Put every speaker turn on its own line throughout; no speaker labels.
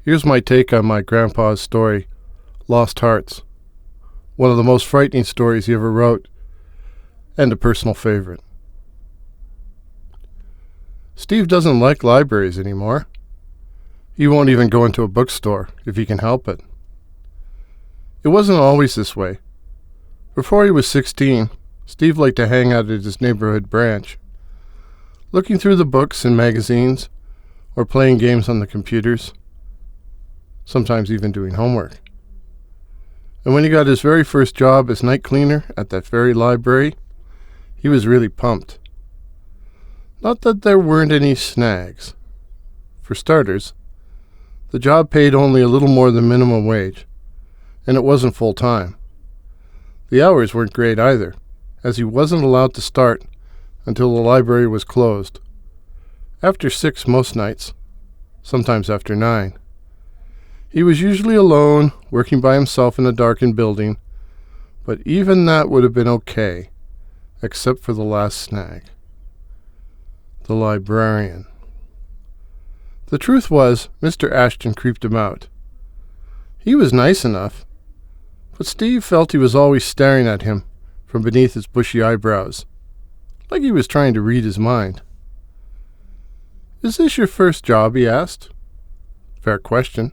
Here's my take on my grandpa's story, Lost Hearts. One of the most frightening stories he ever wrote, and a personal favorite. Steve doesn't like libraries anymore. He won't even go into a bookstore if he can help it. It wasn't always this way. Before he was 16, Steve liked to hang out at his neighborhood branch, looking through the books and magazines, or playing games on the computers, sometimes even doing homework. And when he got his very first job as night cleaner at that very library, he was really pumped. Not that there weren't any snags. For starters, the job paid only a little more than minimum wage, and it wasn't full-time. The hours weren't great either, as he wasn't allowed to start until the library was closed. After 6 most nights, sometimes after 9. He was usually alone, working by himself in a darkened building, but even that would have been okay, except for the last snag. The librarian. The truth was, Mr. Ashton creeped him out. He was nice enough, but Steve felt he was always staring at him from beneath his bushy eyebrows, like he was trying to read his mind. "Is this your first job?" he asked. Fair question,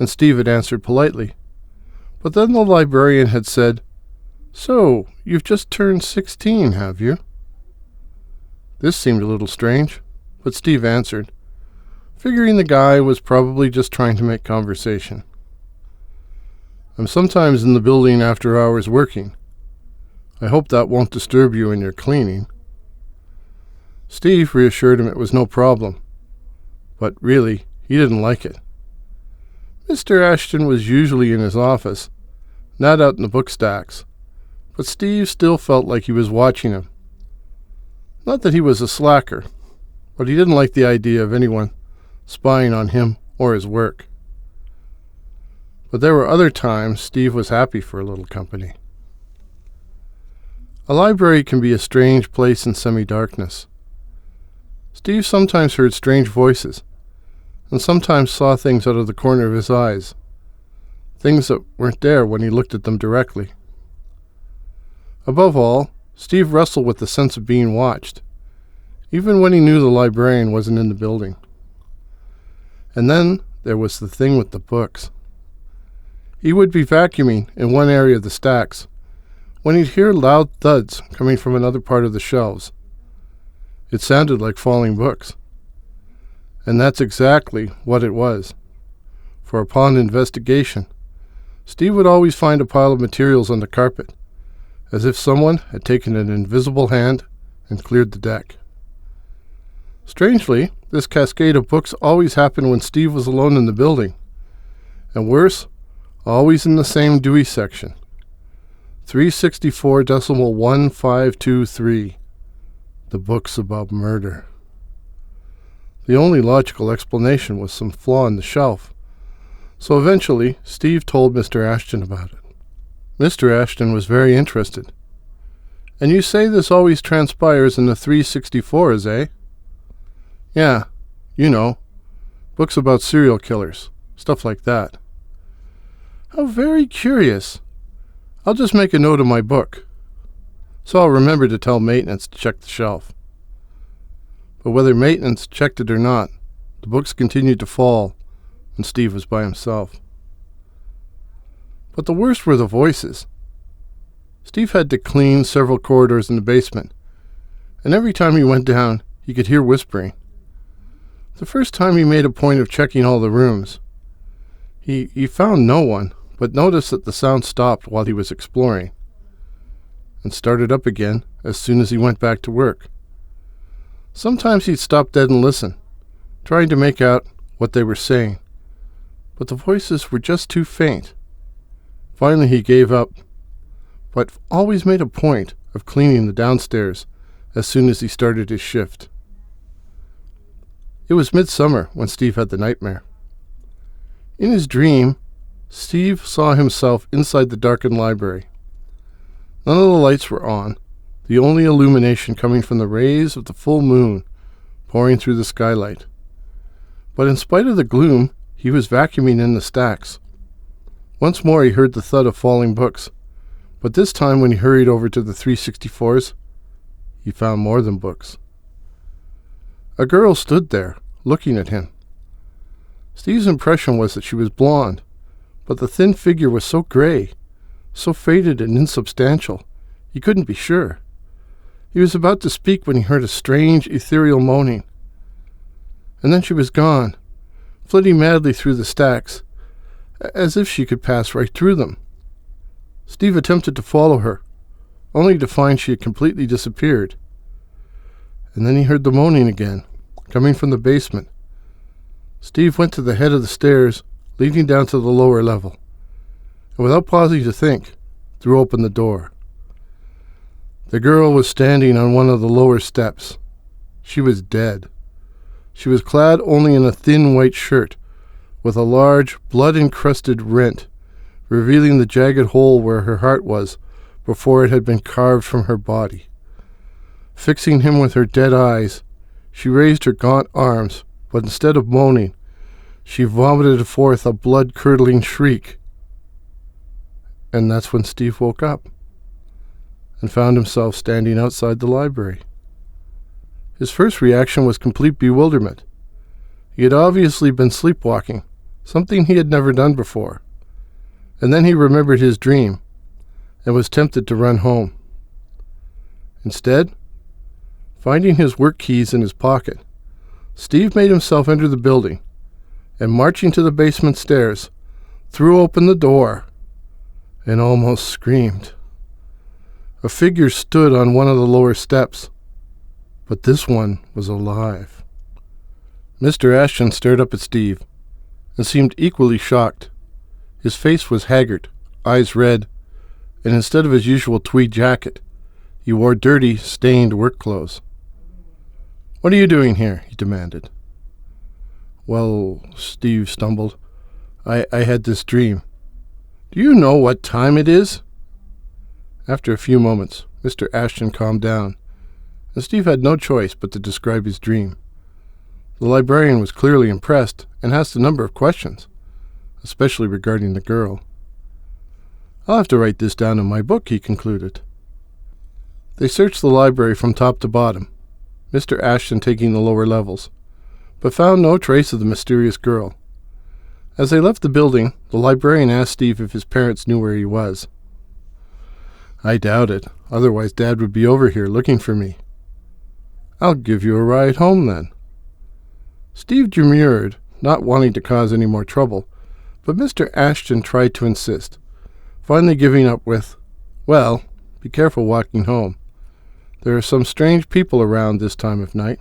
and Steve had answered politely. But then the librarian had said, "So, you've just turned 16, have you?" This seemed a little strange, but Steve answered, figuring the guy was probably just trying to make conversation. "I'm sometimes in the building after hours working. I hope that won't disturb you in your cleaning." Steve reassured him it was no problem, but really, he didn't like it. Mr. Ashton was usually in his office, not out in the book stacks, but Steve still felt like he was watching him. Not that he was a slacker, but he didn't like the idea of anyone spying on him or his work. But there were other times Steve was happy for a little company. A library can be a strange place in semi-darkness. Steve sometimes heard strange voices, and sometimes saw things out of the corner of his eyes, things that weren't there when he looked at them directly. Above all, Steve wrestled with the sense of being watched, even when he knew the librarian wasn't in the building. And then there was the thing with the books. He would be vacuuming in one area of the stacks when he'd hear loud thuds coming from another part of the shelves. It sounded like falling books. And that's exactly what it was. For upon investigation, Steve would always find a pile of materials on the carpet, as if someone had taken an invisible hand and cleared the deck. Strangely, this cascade of books always happened when Steve was alone in the building, and worse, always in the same Dewey section. 364.1523. The books about murder. The only logical explanation was some flaw in the shelf, so eventually Steve told Mr. Ashton about it. Mr. Ashton was very interested. "And you say this always transpires in the 364s, eh?" "Yeah, you know, books about serial killers, stuff like that." "How very curious. I'll just make a note of my book, so I'll remember to tell maintenance to check the shelf." But whether maintenance checked it or not, the books continued to fall when Steve was by himself. But the worst were the voices. Steve had to clean several corridors in the basement, and every time he went down, he could hear whispering. The first time he made a point of checking all the rooms. He found no one, but noticed that the sound stopped while he was exploring, and started up again as soon as he went back to work. Sometimes he'd stop dead and listen, trying to make out what they were saying, but the voices were just too faint. Finally he gave up, but always made a point of cleaning the downstairs as soon as he started his shift. It was midsummer when Steve had the nightmare. In his dream, Steve saw himself inside the darkened library. None of the lights were on, the only illumination coming from the rays of the full moon pouring through the skylight. But in spite of the gloom, He was vacuuming in the stacks. Once more he heard the thud of falling books, but this time when he hurried over to the 364s, he found more than books. A girl stood there, looking at him. Steve's impression was that she was blonde, but the thin figure was so gray, so faded and insubstantial, he couldn't be sure. He was about to speak when he heard a strange, ethereal moaning. And then she was gone, flitting madly through the stacks, as if she could pass right through them. Steve attempted to follow her, only to find she had completely disappeared. And then he heard the moaning again, coming from the basement. Steve went to the head of the stairs, leading down to the lower level, and without pausing to think, threw open the door. The girl was standing on one of the lower steps. She was dead. She was clad only in a thin white shirt, with a large, blood-encrusted rent, revealing the jagged hole where her heart was before it had been carved from her body. Fixing him with her dead eyes, she raised her gaunt arms, but instead of moaning, she vomited forth a blood-curdling shriek. And that's when Steve woke up and found himself standing outside the library. His first reaction was complete bewilderment. He had obviously been sleepwalking, something he had never done before. And then he remembered his dream and was tempted to run home. Instead, finding his work keys in his pocket, Steve made himself enter the building and, marching to the basement stairs, threw open the door and almost screamed. A figure stood on one of the lower steps, but this one was alive. Mr. Ashton stared up at Steve and seemed equally shocked. His face was haggard, eyes red, and instead of his usual tweed jacket, he wore dirty, stained work clothes. "What are you doing here?" he demanded. "Well," Steve stumbled, I had this dream." "Do you know what time it is?" After a few moments, Mr. Ashton calmed down, and Steve had no choice but to describe his dream. The librarian was clearly impressed and asked a number of questions, especially regarding the girl. "I'll have to write this down in my book," he concluded. They searched the library from top to bottom, Mr. Ashton taking the lower levels, but found no trace of the mysterious girl. As they left the building, the librarian asked Steve if his parents knew where he was. "I doubt it, otherwise Dad would be over here looking for me." "I'll give you a ride home, then." Steve demurred, not wanting to cause any more trouble, but Mr. Ashton tried to insist, finally giving up with, "Well, be careful walking home. There are some strange people around this time of night."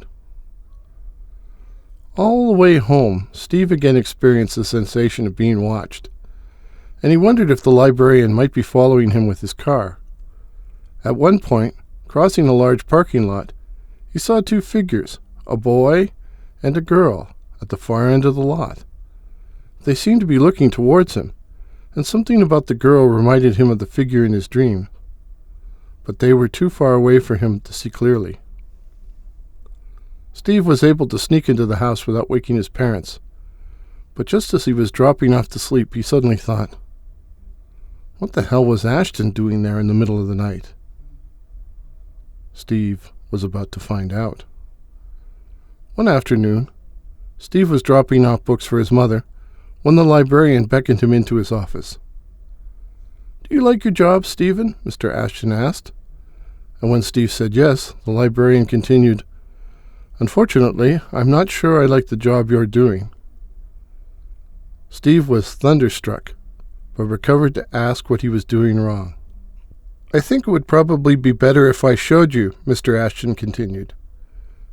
All the way home, Steve again experienced the sensation of being watched, and he wondered if the librarian might be following him with his car. At one point, crossing a large parking lot, he saw two figures, a boy and a girl, at the far end of the lot. They seemed to be looking towards him, and something about the girl reminded him of the figure in his dream, but they were too far away for him to see clearly. Steve was able to sneak into the house without waking his parents, but just as he was dropping off to sleep, he suddenly thought, what the hell was Ashton doing there in the middle of the night? Steve was about to find out. One afternoon, Steve was dropping off books for his mother when the librarian beckoned him into his office. "Do you like your job, Stephen?" Mr. Ashton asked. And when Steve said yes, the librarian continued, "Unfortunately, I'm not sure I like the job you're doing." Steve was thunderstruck, but recovered to ask what he was doing wrong. "I think it would probably be better if I showed you," Mr. Ashton continued.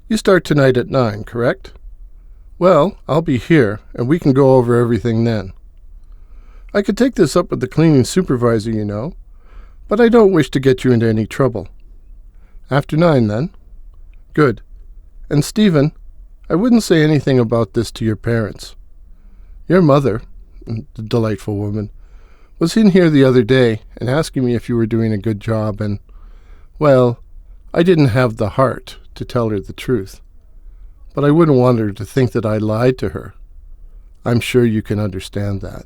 "You start tonight at 9, correct? Well, I'll be here, and we can go over everything then. I could take this up with the cleaning supervisor, you know, but I don't wish to get you into any trouble. After 9, then? Good. And Stephen, I wouldn't say anything about this to your parents. Your mother, the delightful woman, was in here the other day and asking me if you were doing a good job, and, well, I didn't have the heart to tell her the truth. But I wouldn't want her to think that I lied to her. I'm sure you can understand that.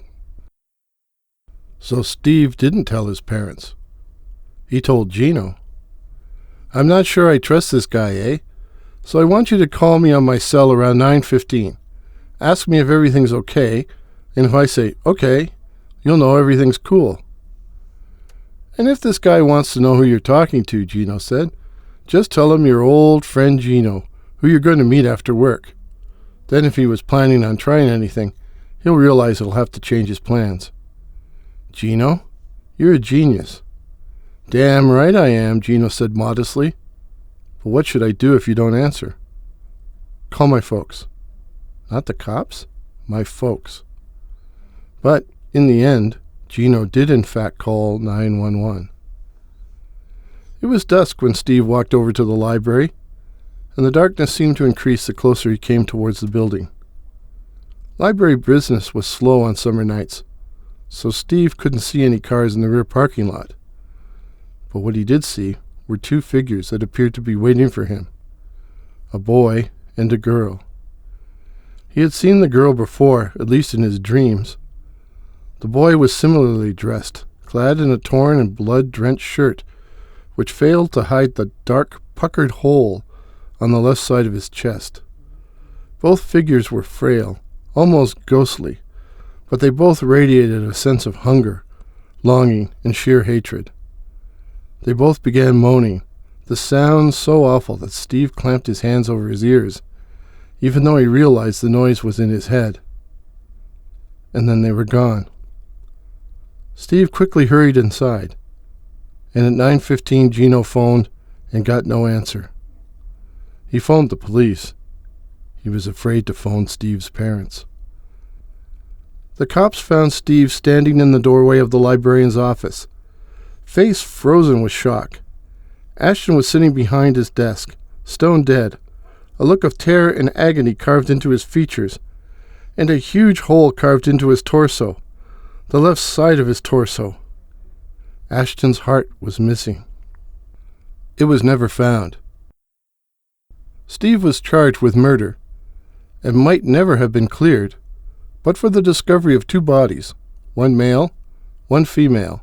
So Steve didn't tell his parents. He told Gino. I'm not sure I trust this guy, eh? So I want you to call me on my cell around 9:15. Ask me if everything's okay, and if I say, okay, you'll know everything's cool. And if this guy wants to know who you're talking to, Gino said, just tell him your old friend Gino, who you're going to meet after work. Then if he was planning on trying anything, he'll realize he'll have to change his plans. Gino, you're a genius. Damn right I am, Gino said modestly. But what should I do if you don't answer? Call my folks. Not the cops, my folks. But in the end, Gino did in fact call 911. It was dusk when Steve walked over to the library, and the darkness seemed to increase the closer he came towards the building. Library business was slow on summer nights, so Steve couldn't see any cars in the rear parking lot. But what he did see were two figures that appeared to be waiting for him, a boy and a girl. He had seen the girl before, at least in his dreams. The boy was similarly dressed, clad in a torn and blood-drenched shirt, which failed to hide the dark, puckered hole on the left side of his chest. Both figures were frail, almost ghostly, but they both radiated a sense of hunger, longing, and sheer hatred. They both began moaning, the sound so awful that Steve clamped his hands over his ears, even though he realized the noise was in his head. And then they were gone. Steve quickly hurried inside, and at 9:15 Gino phoned and got no answer. He phoned the police. He was afraid to phone Steve's parents. The cops found Steve standing in the doorway of the librarian's office, face frozen with shock. Ashton was sitting behind his desk, stone dead, a look of terror and agony carved into his features, and a huge hole carved into his torso, the left side of his torso. Ashton's heart was missing. It was never found. Steve was charged with murder, and might never have been cleared, but for the discovery of two bodies, one male, one female,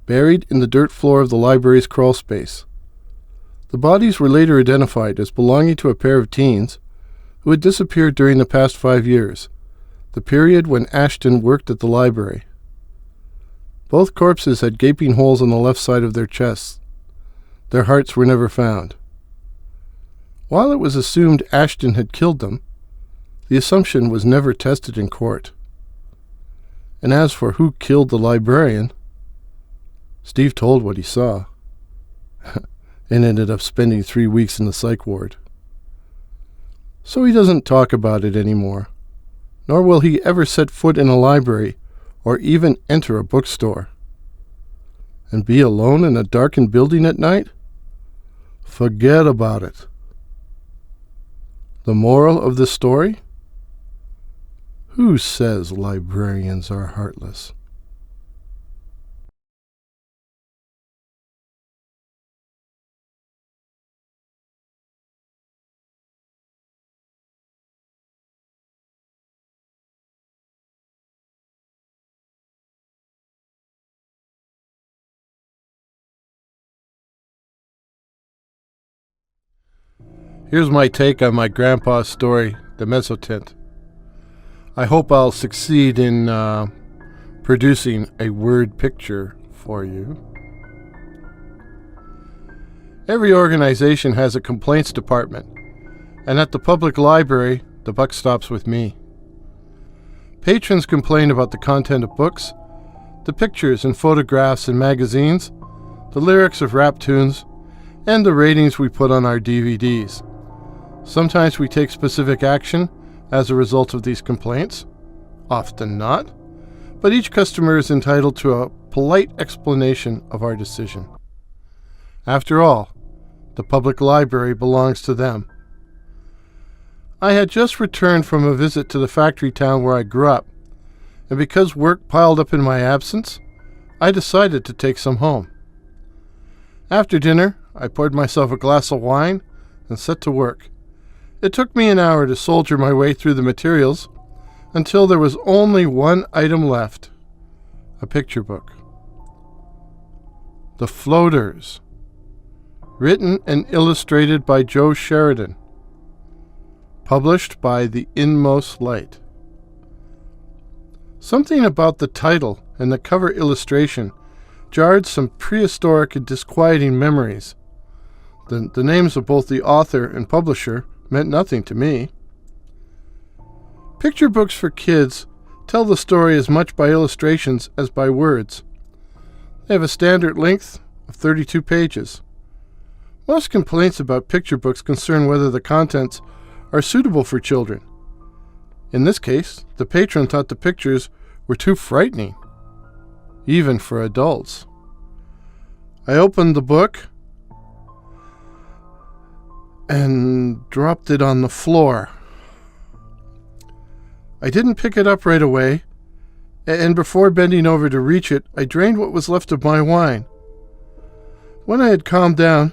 buried in the dirt floor of the library's crawl space. The bodies were later identified as belonging to a pair of teens who had disappeared during the past 5 years, the period when Ashton worked at the library. Both corpses had gaping holes on the left side of their chests. Their hearts were never found. While it was assumed Ashton had killed them, the assumption was never tested in court. And as for who killed the librarian, Steve told what he saw, and ended up spending 3 weeks in the psych ward. So he doesn't talk about it anymore, nor will he ever set foot in a library or even enter a bookstore. And be alone in a darkened building at night? Forget about it. The moral of the story? Who says librarians are heartless? Here's my take on my grandpa's story, the Mezzotint. I hope I'll succeed in producing a word picture for you. Every organization has a complaints department, and at the public library, the buck stops with me. Patrons complain about the content of books, the pictures and photographs in magazines, the lyrics of rap tunes, and the ratings we put on our DVDs. Sometimes we take specific action as a result of these complaints, often not, but each customer is entitled to a polite explanation of our decision. After all, the public library belongs to them. I had just returned from a visit to the factory town where I grew up, and because work piled up in my absence, I decided to take some home. After dinner, I poured myself a glass of wine and set to work. It took me an hour to soldier my way through the materials until there was only one item left, a picture book. The Floaters, written and illustrated by Joe Sheridan, published by The Inmost Light. Something about the title and the cover illustration jarred some prehistoric and disquieting memories. The names of both the author and publisher meant nothing to me. Picture books for kids tell the story as much by illustrations as by words. They have a standard length of 32 pages. Most complaints about picture books concern whether the contents are suitable for children. In this case, the patron thought the pictures were too frightening, even for adults. I opened the book and dropped it on the floor. I didn't pick it up right away, and before bending over to reach it, I drained what was left of my wine. When I had calmed down,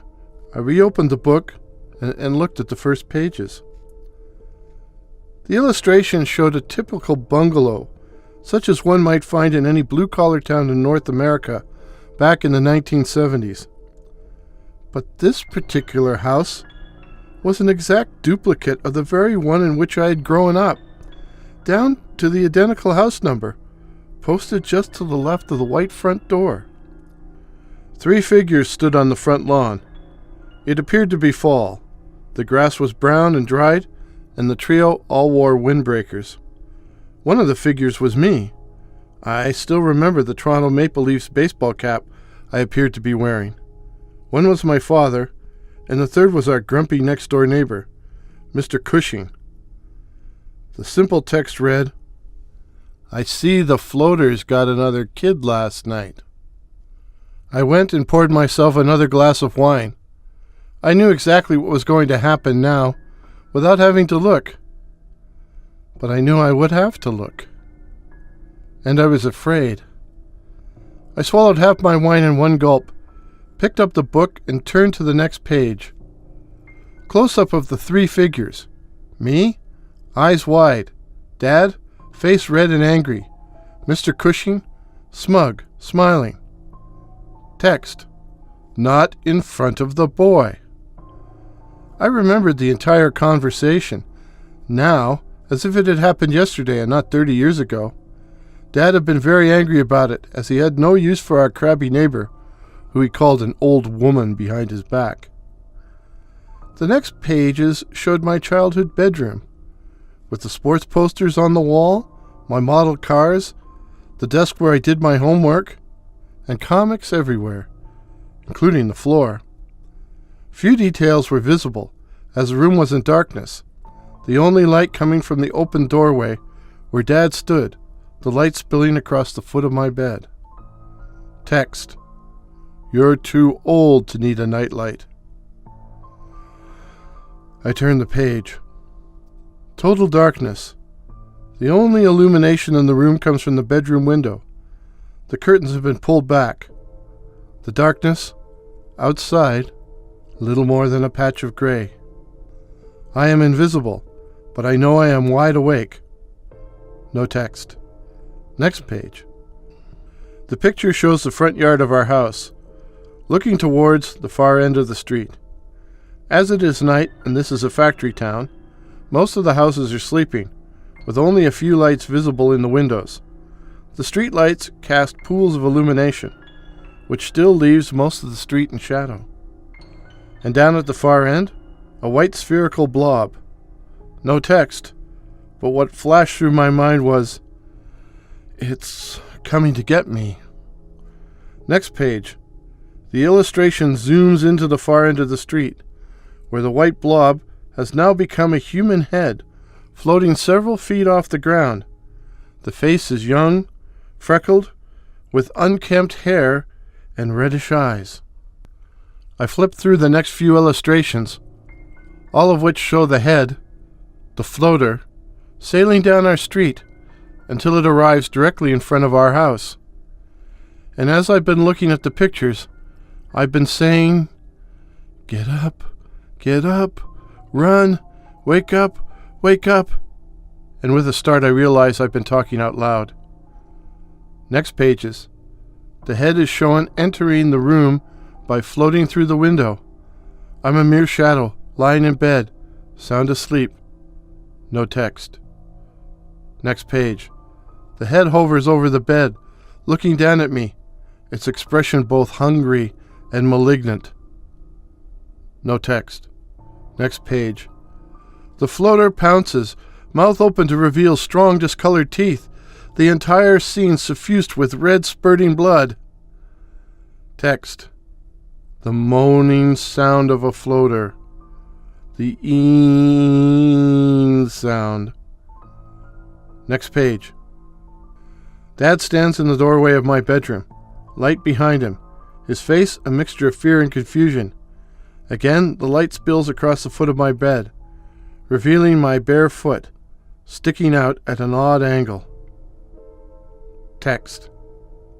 I reopened the book and looked at the first pages. The illustration showed a typical bungalow, such as one might find in any blue-collar town in North America back in the 1970s. But this particular house was an exact duplicate of the very one in which I had grown up, down to the identical house number, posted just to the left of the white front door. 3 figures stood on the front lawn. It appeared to be fall. The grass was brown and dried, and the trio all wore windbreakers. One of the figures was me. I still remember the Toronto Maple Leafs baseball cap I appeared to be wearing. One was my father, and the third was our grumpy next-door neighbor, Mr. Cushing. The simple text read, "I see the Floaters got another kid last night." I went and poured myself another glass of wine. I knew exactly what was going to happen now, without having to look. But I knew I would have to look. And I was afraid. I swallowed half my wine in one gulp, picked up the book, and turned to the next page. Close-up of the 3 figures. Me, eyes wide. Dad, face red and angry. Mr. Cushing, smug, smiling. Text, "Not in front of the boy." I remembered the entire conversation, now, as if it had happened yesterday and not 30 years ago. Dad had been very angry about it, as he had no use for our crabby neighbor, who he called an old woman behind his back. The next pages showed my childhood bedroom, with the sports posters on the wall, my model cars, the desk where I did my homework, and comics everywhere, including the floor. Few details were visible, as the room was in darkness, the only light coming from the open doorway where Dad stood, the light spilling across the foot of my bed. Text, "You're too old to need a nightlight." I turned the page. Total darkness. The only illumination in the room comes from the bedroom window. The curtains have been pulled back. The darkness, outside, little more than a patch of gray. I am invisible, but I know I am wide awake. No text. Next page. The picture shows the front yard of our house, looking towards the far end of the street. As it is night, and this is a factory town, most of the houses are sleeping, with only a few lights visible in the windows. The street lights cast pools of illumination, which still leaves most of the street in shadow. And down at the far end, a white spherical blob. No text, but what flashed through my mind was, "It's coming to get me." Next page. The illustration zooms into the far end of the street, where the white blob has now become a human head, floating several feet off the ground. The face is young, freckled, with unkempt hair and reddish eyes. I flipped through the next few illustrations, all of which show the head, the floater, sailing down our street until it arrives directly in front of our house. And as I've been looking at the pictures, I've been saying, get up, run, wake up, and with a start I realize I've been talking out loud. Next pages. The head is shown entering the room by floating through the window. I'm a mere shadow, lying in bed, sound asleep. No text. Next page. The head hovers over the bed, looking down at me, its expression both hungry and malignant. No text. Next page. The floater pounces, mouth open to reveal strong discolored teeth, the entire scene suffused with red spurting blood. Text. The moaning sound of a floater. The een sound. Next page. Dad stands in the doorway of my bedroom, light behind him, his face a mixture of fear and confusion. Again, the light spills across the foot of my bed, revealing my bare foot, sticking out at an odd angle. Text.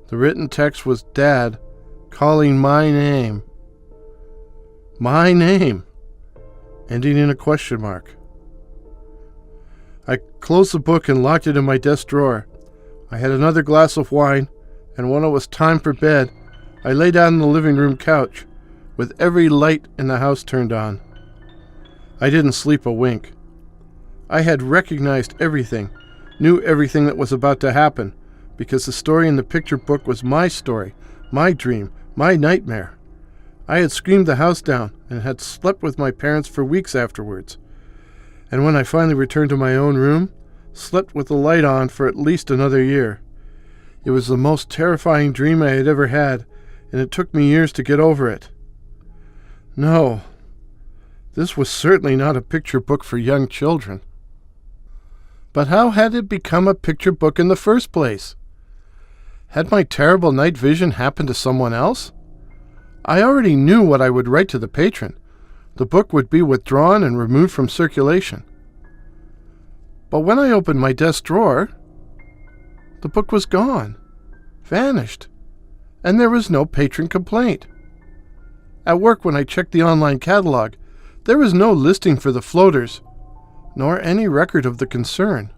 The written text was Dad calling my name. My name, ending in a question mark. I closed the book and locked it in my desk drawer. I had another glass of wine, and when it was time for bed, I lay down on the living room couch, with every light in the house turned on. I didn't sleep a wink. I had recognized everything, knew everything that was about to happen, because the story in the picture book was my story, my dream, my nightmare. I had screamed the house down and had slept with my parents for weeks afterwards. And when I finally returned to my own room, slept with the light on for at least another year. It was the most terrifying dream I had ever had, and it took me years to get over it. No, this was certainly not a picture book for young children. But how had it become a picture book in the first place? Had my terrible night vision happened to someone else? I already knew what I would write to the patron. The book would be withdrawn and removed from circulation. But when I opened my desk drawer, the book was gone, vanished, and there was no patron complaint. At work, when I checked the online catalog, there was no listing for the floaters, nor any record of the concern.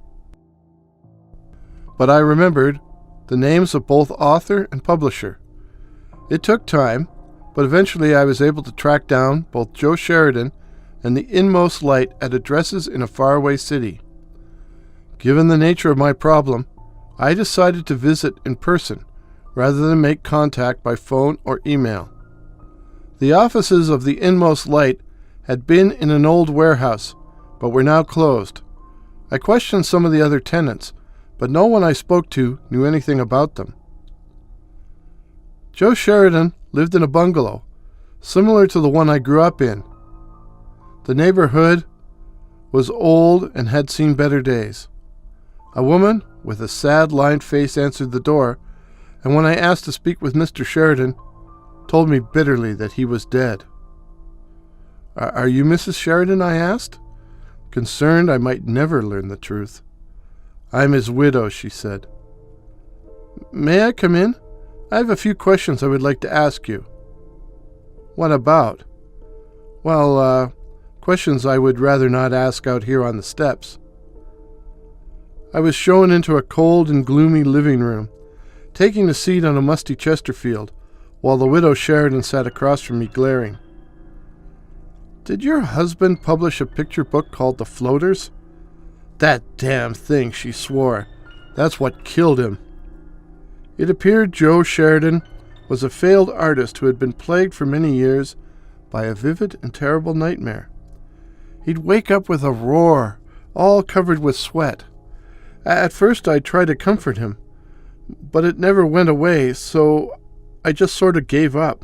But I remembered the names of both author and publisher. It took time, but eventually I was able to track down both Joe Sheridan and The Inmost Light at addresses in a faraway city. Given the nature of my problem, I decided to visit in person rather than make contact by phone or email. The offices of The Inmost Light had been in an old warehouse, but were now closed. I questioned some of the other tenants, but no one I spoke to knew anything about them. Joe Sheridan lived in a bungalow, similar to the one I grew up in. The neighborhood was old and had seen better days. A woman with a sad, lined face answered the door, and when I asked to speak with Mr. Sheridan, told me bitterly that he was dead. Are you Mrs. Sheridan?" I asked, concerned I might never learn the truth. "I'm his widow," she said. "May I come in? I have a few questions I would like to ask you." "What about?" Well, questions I would rather not ask out here on the steps." I was shown into a cold and gloomy living room, taking a seat on a musty Chesterfield, while the widow Sheridan sat across from me glaring. "Did your husband publish a picture book called The Floaters?" "That damn thing," she swore. "That's what killed him." It appeared Joe Sheridan was a failed artist who had been plagued for many years by a vivid and terrible nightmare. He'd wake up with a roar, all covered with sweat. At first I tried to comfort him, but it never went away, so I just sort of gave up.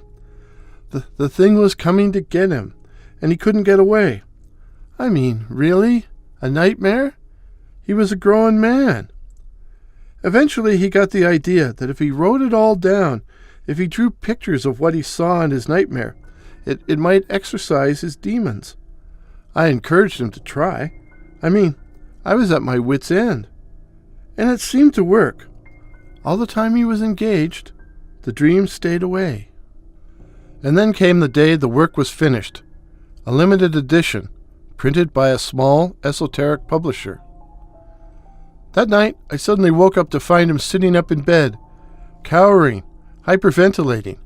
The thing was coming to get him, and he couldn't get away. I mean, really? A nightmare? He was a grown man. Eventually he got the idea that if he wrote it all down, if he drew pictures of what he saw in his nightmare, it might exorcise his demons. I encouraged him to try. I mean, I was at my wit's end. And it seemed to work. All the time he was engaged, the dream stayed away. And then came the day the work was finished, a limited edition, printed by a small, esoteric publisher. That night, I suddenly woke up to find him sitting up in bed, cowering, hyperventilating.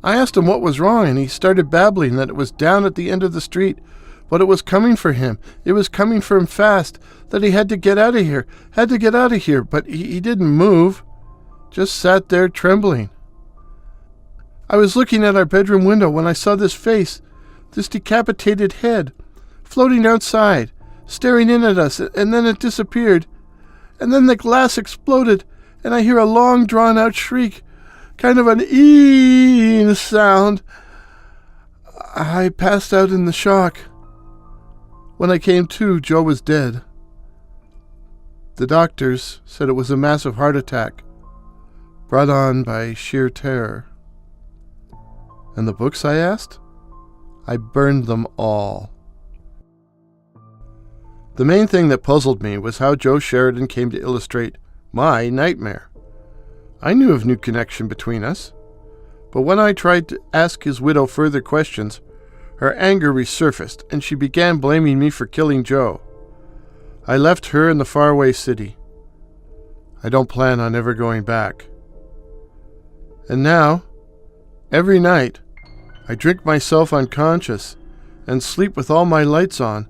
I asked him what was wrong, and he started babbling that it was down at the end of the street, but it was coming for him. It was coming for him fast, that he had to get out of here, but he didn't move, just sat there trembling. I was looking at our bedroom window when I saw this face, this decapitated head, floating outside, staring in at us, and then it disappeared. And then the glass exploded, and I hear a long drawn-out shriek, kind of an ee sound. I passed out in the shock. When I came to, Joe was dead. The doctors said it was a massive heart attack, brought on by sheer terror. And the books, I asked? I burned them all. The main thing that puzzled me was how Joe Sheridan came to illustrate my nightmare. I knew of no connection between us, but when I tried to ask his widow further questions, her anger resurfaced, and she began blaming me for killing Joe. I left her in the faraway city. I don't plan on ever going back. And now, every night, I drink myself unconscious and sleep with all my lights on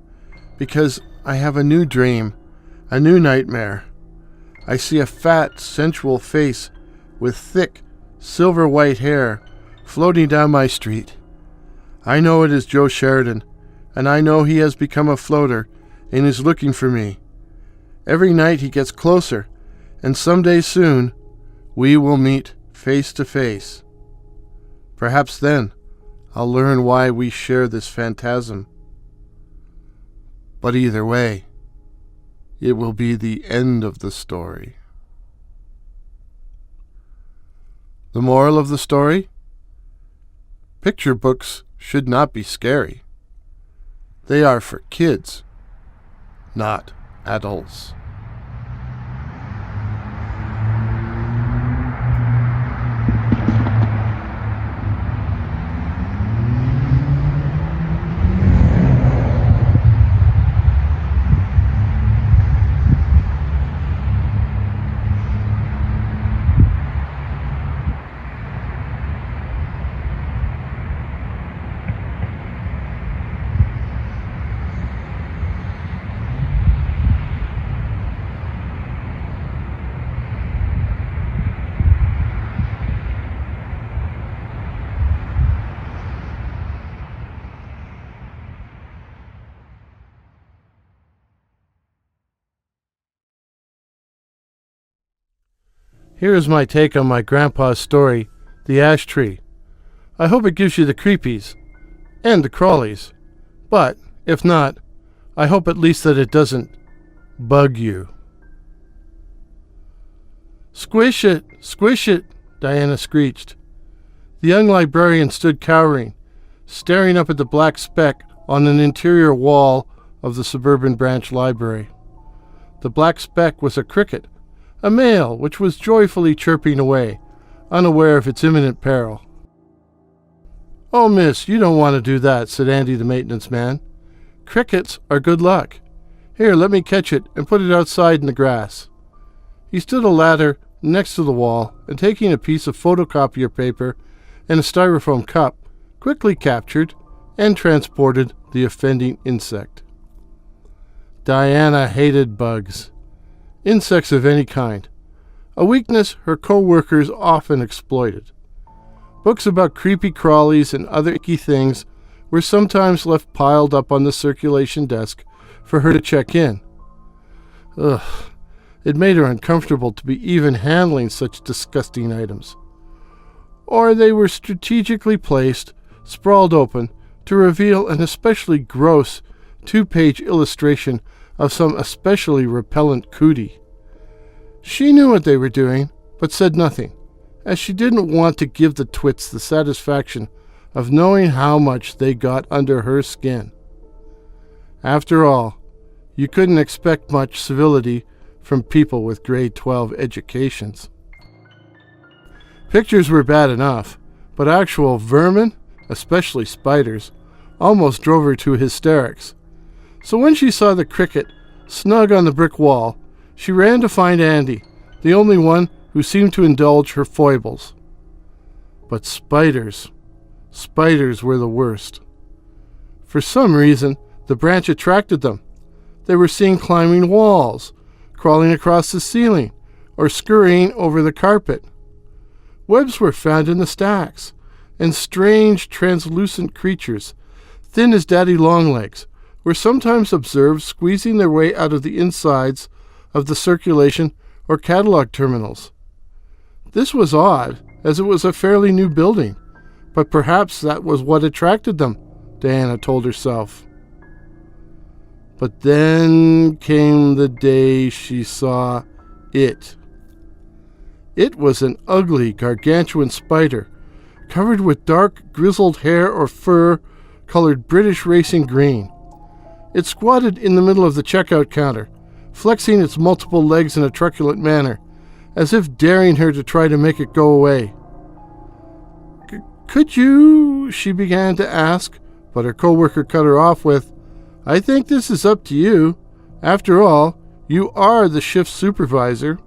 because I have a new dream, a new nightmare. I see a fat, sensual face with thick, silver-white hair floating down my street. I know it is Joe Sheridan, and I know he has become a floater and is looking for me. Every night he gets closer, and someday soon we will meet face to face. Perhaps then I'll learn why we share this phantasm. But either way, it will be the end of the story. The moral of the story? Picture books should not be scary. They are for kids, not adults. Here is my take on my grandpa's story, The Ash Tree. I hope it gives you the creepies and the crawlies, but if not, I hope at least that it doesn't bug you. Squish it, Diana screeched. The young librarian stood cowering, staring up at the black speck on an interior wall of the suburban branch library. The black speck was a cricket, a male which was joyfully chirping away, unaware of its imminent peril. "Oh, miss, you don't want to do that," said Andy the maintenance man. "Crickets are good luck. Here, let me catch it and put it outside in the grass." He stood a ladder next to the wall, and taking a piece of photocopier paper and a styrofoam cup, quickly captured and transported the offending insect. Diana hated bugs. Insects of any kind, a weakness her co-workers often exploited. Books about creepy crawlies and other icky things were sometimes left piled up on the circulation desk for her to check in. Ugh, it made her uncomfortable to be even handling such disgusting items. Or they were strategically placed, sprawled open, to reveal an especially gross 2-page illustration of some especially repellent cootie. She knew what they were doing, but said nothing, as she didn't want to give the twits the satisfaction of knowing how much they got under her skin. After all, you couldn't expect much civility from people with grade 12 educations. Pictures were bad enough, but actual vermin, especially spiders, almost drove her to hysterics. So when she saw the cricket snug on the brick wall, She ran to find Andy, the only one who seemed to indulge her foibles. But spiders were the worst. For some reason, the branch attracted them. They were seen climbing walls, crawling across the ceiling, or scurrying over the carpet. Webs were found in the stacks, and strange translucent creatures, thin as daddy longlegs, were sometimes observed squeezing their way out of the insides of the circulation or catalog terminals. This was odd, as it was a fairly new building, but perhaps that was what attracted them, Diana told herself. But then came the day she saw it. It was an ugly, gargantuan spider, covered with dark, grizzled hair or fur colored British racing green. It squatted in the middle of the checkout counter, flexing its multiple legs in a truculent manner, as if daring her to try to make it go away. Could you, she began to ask, but her co-worker cut her off with, I think this is up to you. After all, you are the shift supervisor.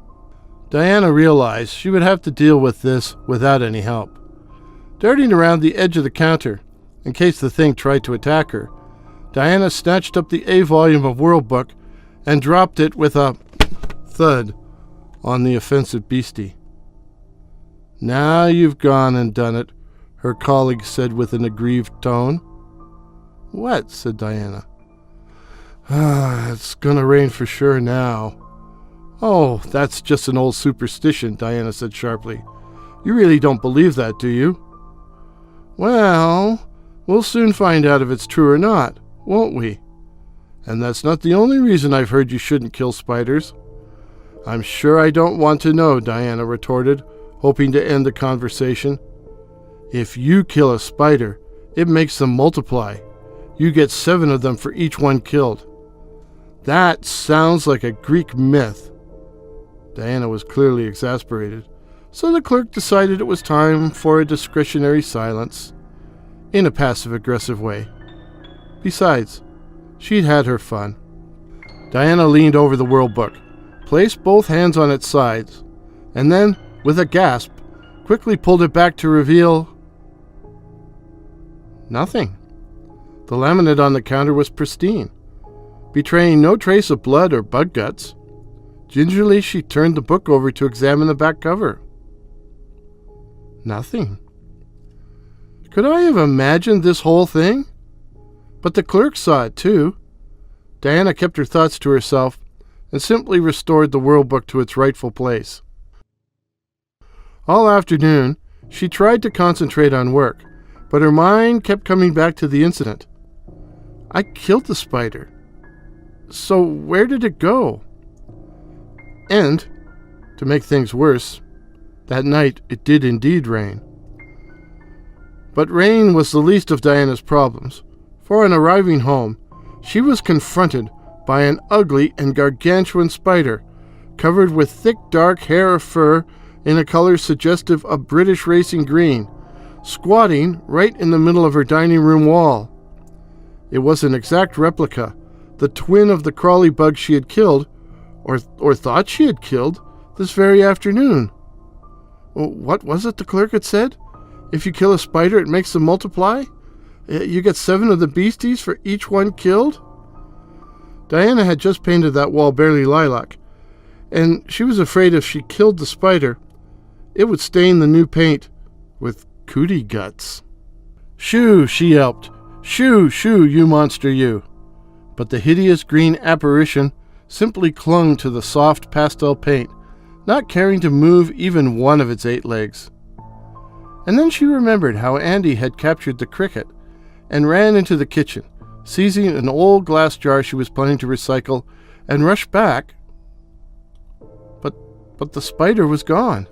Diana realized she would have to deal with this without any help. Darting around the edge of the counter, in case the thing tried to attack her, Diana snatched up the A volume of World Book and dropped it with a thud on the offensive beastie. Now you've gone and done it, her colleague said with an aggrieved tone. What? Said Diana. It's gonna rain for sure now. Oh, that's just an old superstition, Diana said sharply. You really don't believe that, do you? Well, we'll soon find out if it's true or not, won't we? And that's not the only reason I've heard you shouldn't kill spiders. I'm sure I don't want to know, Diana retorted, hoping to end the conversation. If you kill a spider, it makes them multiply. You get 7 of them for each one killed. That sounds like a Greek myth. Diana was clearly exasperated, so the clerk decided it was time for a discretionary silence, in a passive-aggressive way. Besides, she'd had her fun. Diana leaned over the World Book, placed both hands on its sides, and then, with a gasp, quickly pulled it back to reveal nothing. The laminate on the counter was pristine, betraying no trace of blood or bug guts. Gingerly, she turned the book over to examine the back cover. Nothing. Could I have imagined this whole thing? But the clerk saw it too. Diana kept her thoughts to herself and simply restored the World Book to its rightful place. All afternoon, she tried to concentrate on work, but her mind kept coming back to the incident. I killed the spider. So where did it go? And, to make things worse, that night it did indeed rain. But rain was the least of Diana's problems, for on arriving home, she was confronted by an ugly and gargantuan spider, covered with thick dark hair or fur in a color suggestive of British racing green, squatting right in the middle of her dining room wall. It was an exact replica, the twin of the crawly bug she had killed, or thought she had killed, this very afternoon. What was it the clerk had said? If you kill a spider, it makes them multiply? You get 7 of the beasties for each one killed? Diana had just painted that wall barely lilac, and she was afraid if she killed the spider, it would stain the new paint with cootie guts. Shoo, she yelped. Shoo, shoo, you monster, you. But the hideous green apparition simply clung to the soft pastel paint, not caring to move even one of its 8 legs. And then she remembered how Andy had captured the cricket and ran into the kitchen, seizing an old glass jar she was planning to recycle, and rushed back. But the spider was gone.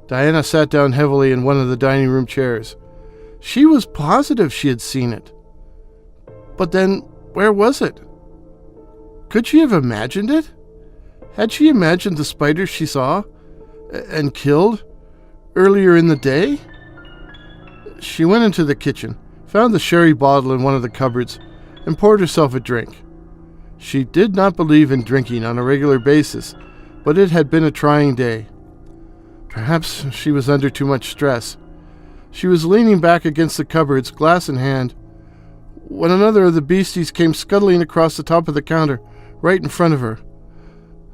Diana sat down heavily in one of the dining room chairs. She was positive she had seen it. But then, where was it? Could she have imagined it? Had she imagined the spider she saw and killed earlier in the day? She went into the kitchen, found the sherry bottle in one of the cupboards, and poured herself a drink. She did not believe in drinking on a regular basis, but it had been a trying day. Perhaps she was under too much stress. She was leaning back against the cupboards, glass in hand, when another of the beasties came scuttling across the top of the counter, right in front of her.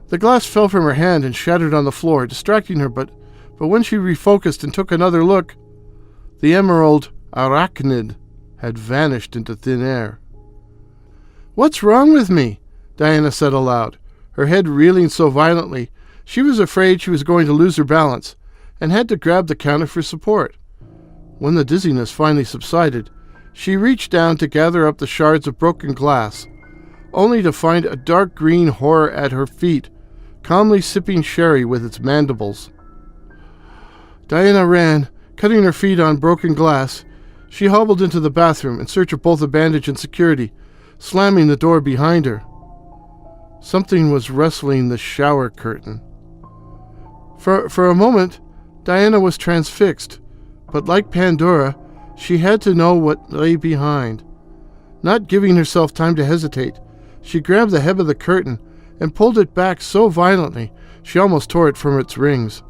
The glass fell from her hand and shattered on the floor, distracting her, but when she refocused and took another look, the emerald arachnid had vanished into thin air. "What's wrong with me?" Diana said aloud, her head reeling so violently she was afraid she was going to lose her balance, and had to grab the counter for support. When the dizziness finally subsided, she reached down to gather up the shards of broken glass, only to find a dark green horror at her feet, calmly sipping sherry with its mandibles. Diana ran, cutting her feet on broken glass. She hobbled into the bathroom in search of both a bandage and security, slamming the door behind her. Something was rustling the shower curtain. For a moment, Diana was transfixed, but like Pandora, she had to know what lay behind. Not giving herself time to hesitate, she grabbed the hem of the curtain and pulled it back so violently she almost tore it from its rings.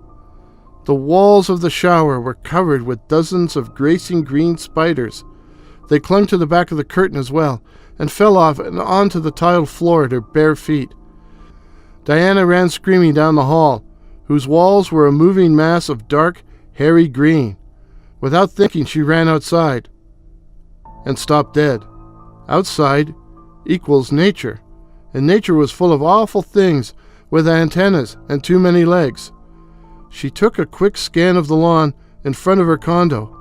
The walls of the shower were covered with dozens of racing green spiders. They clung to the back of the curtain as well, and fell off and onto the tiled floor at her bare feet. Diana ran screaming down the hall, whose walls were a moving mass of dark, hairy green. Without thinking, she ran outside and stopped dead. Outside equals nature, and nature was full of awful things with antennas and too many legs. She took a quick scan of the lawn in front of her condo,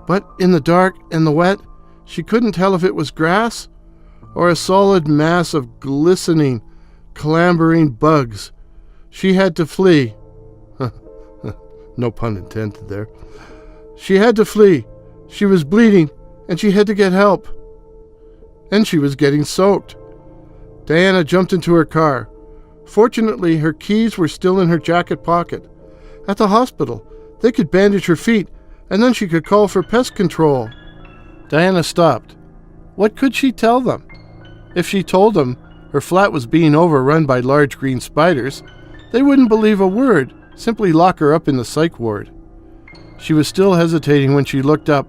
but in the dark and the wet, she couldn't tell if it was grass or a solid mass of glistening, clambering bugs. She had to flee. No pun intended there. She had to flee. She was bleeding, and she had to get help. And she was getting soaked. Diana jumped into her car. Fortunately, her keys were still in her jacket pocket. At the hospital, they could bandage her feet, and then she could call for pest control. Diana stopped. What could she tell them? If she told them her flat was being overrun by large green spiders, they wouldn't believe a word, simply lock her up in the psych ward. She was still hesitating when she looked up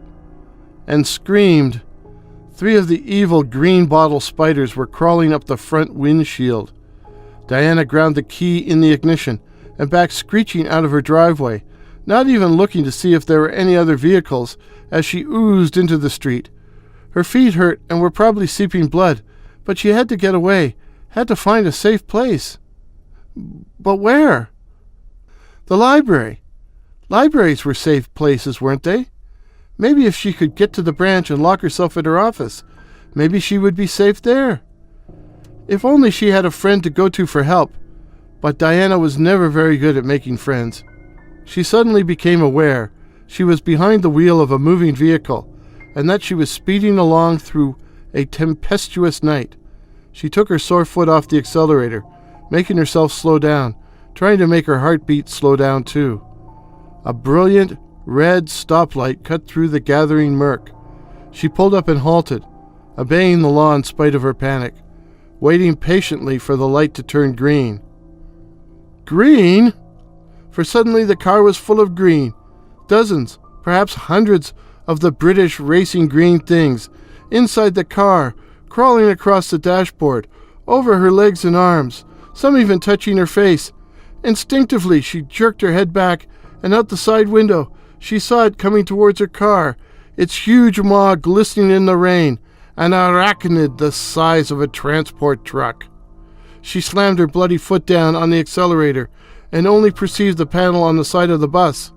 and screamed. 3 of the evil green bottle spiders were crawling up the front windshield. Diana ground the key in the ignition and backed screeching out of her driveway, not even looking to see if there were any other vehicles, as she oozed into the street. Her feet hurt and were probably seeping blood, but she had to get away, had to find a safe place. But where? The library. Libraries were safe places, weren't they? Maybe if she could get to the branch and lock herself in her office, maybe she would be safe there. If only she had a friend to go to for help. But Diana was never very good at making friends. She suddenly became aware she was behind the wheel of a moving vehicle, and that she was speeding along through a tempestuous night. She took her sore foot off the accelerator, making herself slow down, trying to make her heartbeat slow down too. A brilliant red stoplight cut through the gathering murk. She pulled up and halted, obeying the law in spite of her panic, waiting patiently for the light to turn green. Green? For suddenly the car was full of green. Dozens, perhaps hundreds of the British racing green things inside the car, crawling across the dashboard, over her legs and arms, some even touching her face. Instinctively, she jerked her head back, and out the side window, she saw it coming towards her car, its huge maw glistening in the rain, an arachnid the size of a transport truck. She slammed her bloody foot down on the accelerator and only perceived the panel on the side of the bus,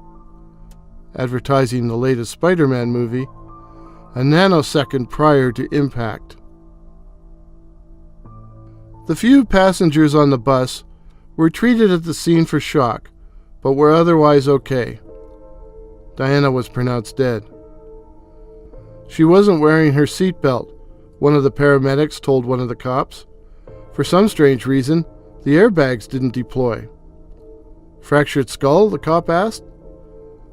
advertising the latest Spider-Man movie, a nanosecond prior to impact. The few passengers on the bus were treated at the scene for shock, but were otherwise okay. Diana was pronounced dead. She wasn't wearing her seatbelt, one of the paramedics told one of the cops. For some strange reason, the airbags didn't deploy. Fractured skull? The cop asked.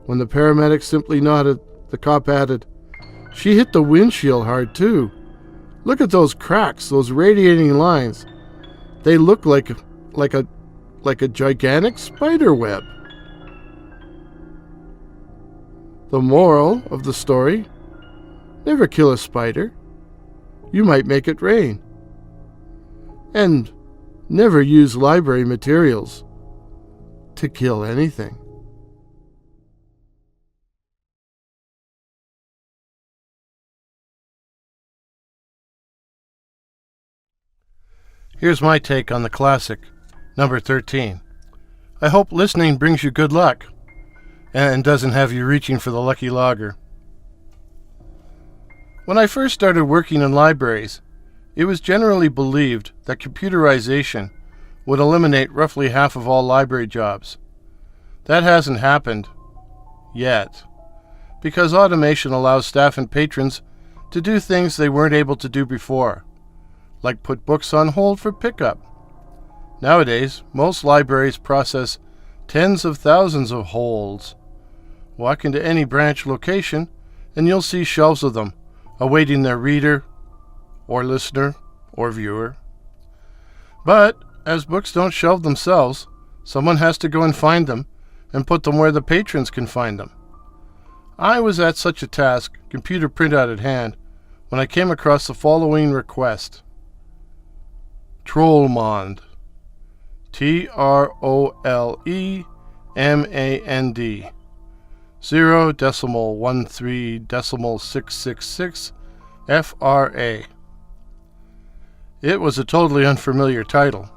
When the paramedic simply nodded, the cop added, "She hit the windshield hard, too. Look at those cracks, those radiating lines. They look like a gigantic spider web. The moral of the story: never kill a spider. You might make it rain. And never use library materials to kill anything. Here's my take on the classic, number 13. I hope listening brings you good luck and doesn't have you reaching for the lucky logger. When I first started working in libraries, it was generally believed that computerization would eliminate roughly half of all library jobs. That hasn't happened yet, because automation allows staff and patrons to do things they weren't able to do before, like put books on hold for pickup. Nowadays, most libraries process tens of thousands of holds. Walk into any branch location and you'll see shelves of them, awaiting their reader, or listener, or viewer. But, as books don't shelve themselves, someone has to go and find them, and put them where the patrons can find them. I was at such a task, computer printout at hand, when I came across the following request. Trollmand. TROLEMAND. 0.13.666 FRA. It was a totally unfamiliar title,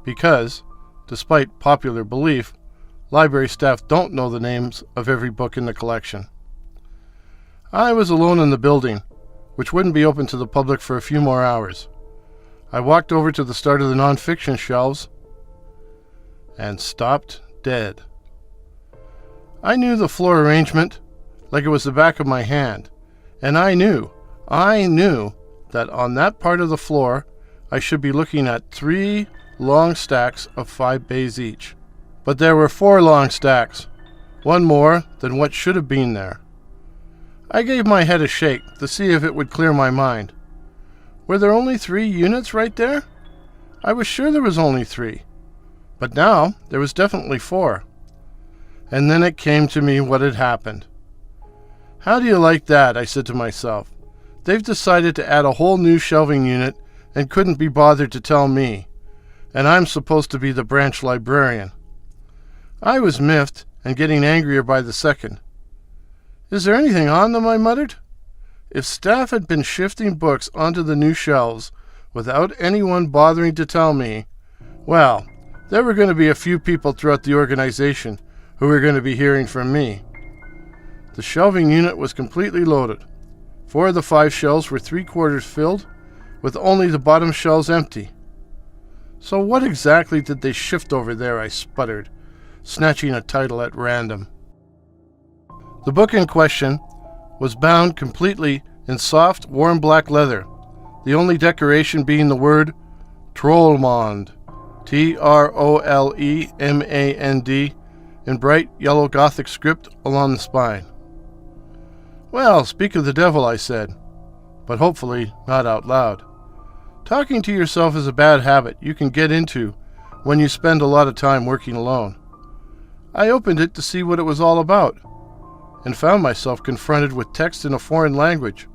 because, despite popular belief, library staff don't know the names of every book in the collection. I was alone in the building, which wouldn't be open to the public for a few more hours. I walked over to the start of the nonfiction shelves and stopped dead. I knew the floor arrangement like it was the back of my hand, and I knew that on that part of the floor I should be looking at 3 long stacks of 5 bays each. But there were 4 long stacks, one more than what should have been there. I gave my head a shake to see if it would clear my mind. Were there only 3 units right there? I was sure there was only 3, but now there was definitely 4. And then it came to me what had happened. How do you like that? I said to myself. They've decided to add a whole new shelving unit and couldn't be bothered to tell me, and I'm supposed to be the branch librarian. I was miffed and getting angrier by the second. Is there anything on them? I muttered. If staff had been shifting books onto the new shelves without anyone bothering to tell me, well, there were going to be a few people throughout the organization who were going to be hearing from me. The shelving unit was completely loaded. 4 of the 5 shelves were 3/4 filled, with only the bottom shelves empty. So what exactly did they shift over there? I sputtered, snatching a title at random. The book in question was bound completely in soft, warm black leather, the only decoration being the word Trollmand, TROLEMAND, in bright yellow Gothic script along the spine. Well, speak of the devil, I said, but hopefully not out loud. Talking to yourself is a bad habit you can get into when you spend a lot of time working alone. I opened it to see what it was all about, and found myself confronted with text in a foreign language,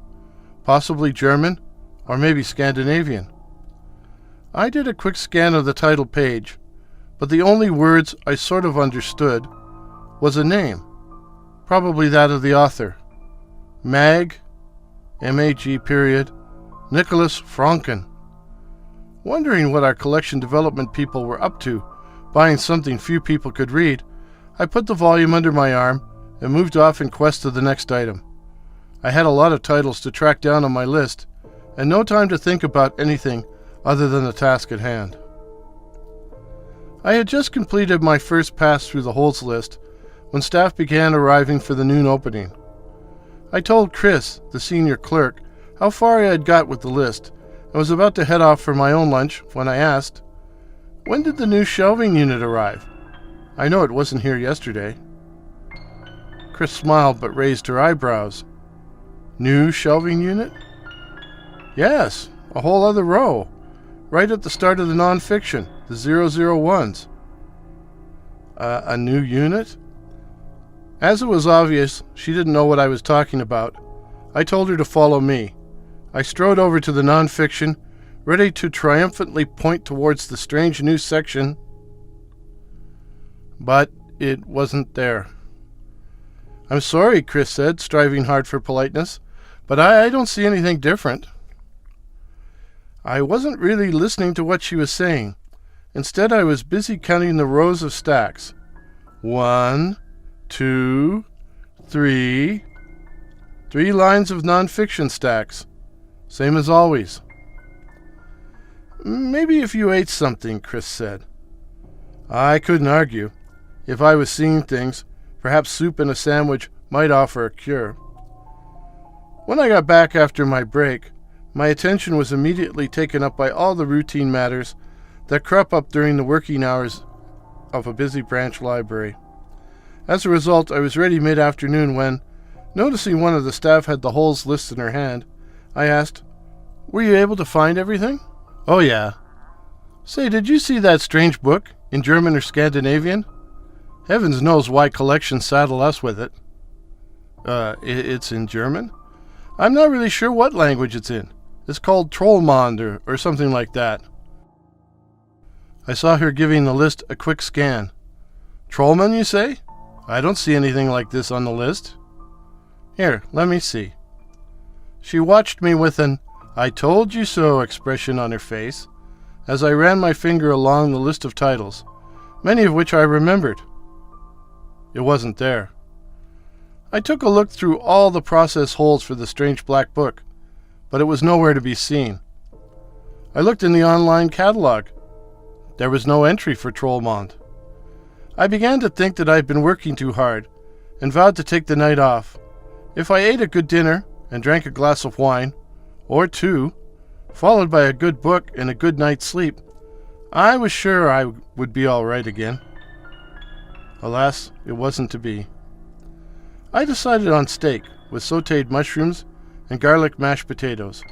possibly German or maybe Scandinavian. I did a quick scan of the title page, but the only words I sort of understood was a name, probably that of the author, M-A-G period, Nicolas Franken. Wondering what our collection development people were up to, buying something few people could read, I put the volume under my arm and moved off in quest of the next item. I had a lot of titles to track down on my list, and no time to think about anything other than the task at hand. I had just completed my first pass through the holds list when staff began arriving for the noon opening. I told Chris, the senior clerk, how far I had got with the list, and was about to head off for my own lunch when I asked, "When did the new shelving unit arrive? I know it wasn't here yesterday." Chris smiled but raised her eyebrows. "New shelving unit?" "Yes, a whole other row. right at the start of the nonfiction, the 001s. A new unit? As it was obvious she didn't know what I was talking about, I told her to follow me. I strode over to the nonfiction, ready to triumphantly point towards the strange new section, but it wasn't there. "I'm sorry," Chris said, striving hard for politeness, "but I don't see anything different." I wasn't really listening to what she was saying. Instead, I was busy counting the rows of stacks. 1, 2, 3. 3 lines of nonfiction stacks. Same as always. "Maybe if you ate something," Chris said. I couldn't argue. If I was seeing things, perhaps soup and a sandwich might offer a cure. When I got back after my break, my attention was immediately taken up by all the routine matters that crop up during the working hours of a busy branch library. As a result, I was ready mid-afternoon when, noticing one of the staff had the holes list in her hand, I asked, "Were you able to find everything?" "Oh, yeah." "Say, did you see that strange book, in German or Scandinavian? Heavens knows why collections saddle us with it." It's in German?" "I'm not really sure what language it's in. It's called Trollmond or something like that." I saw her giving the list a quick scan. "Trollman, you say? I don't see anything like this on the list." "Here, let me see." She watched me with an "I told you so" expression on her face as I ran my finger along the list of titles, many of which I remembered. It wasn't there. I took a look through all the process holes for the strange black book, but it was nowhere to be seen. I looked in the online catalog. There was no entry for Trollmond. I began to think that I'd been working too hard, and vowed to take the night off. If I ate a good dinner and drank a glass of wine, or 2, followed by a good book and a good night's sleep, I was sure I would be all right again. Alas, it wasn't to be. I decided on steak with sautéed mushrooms and garlic mashed potatoes,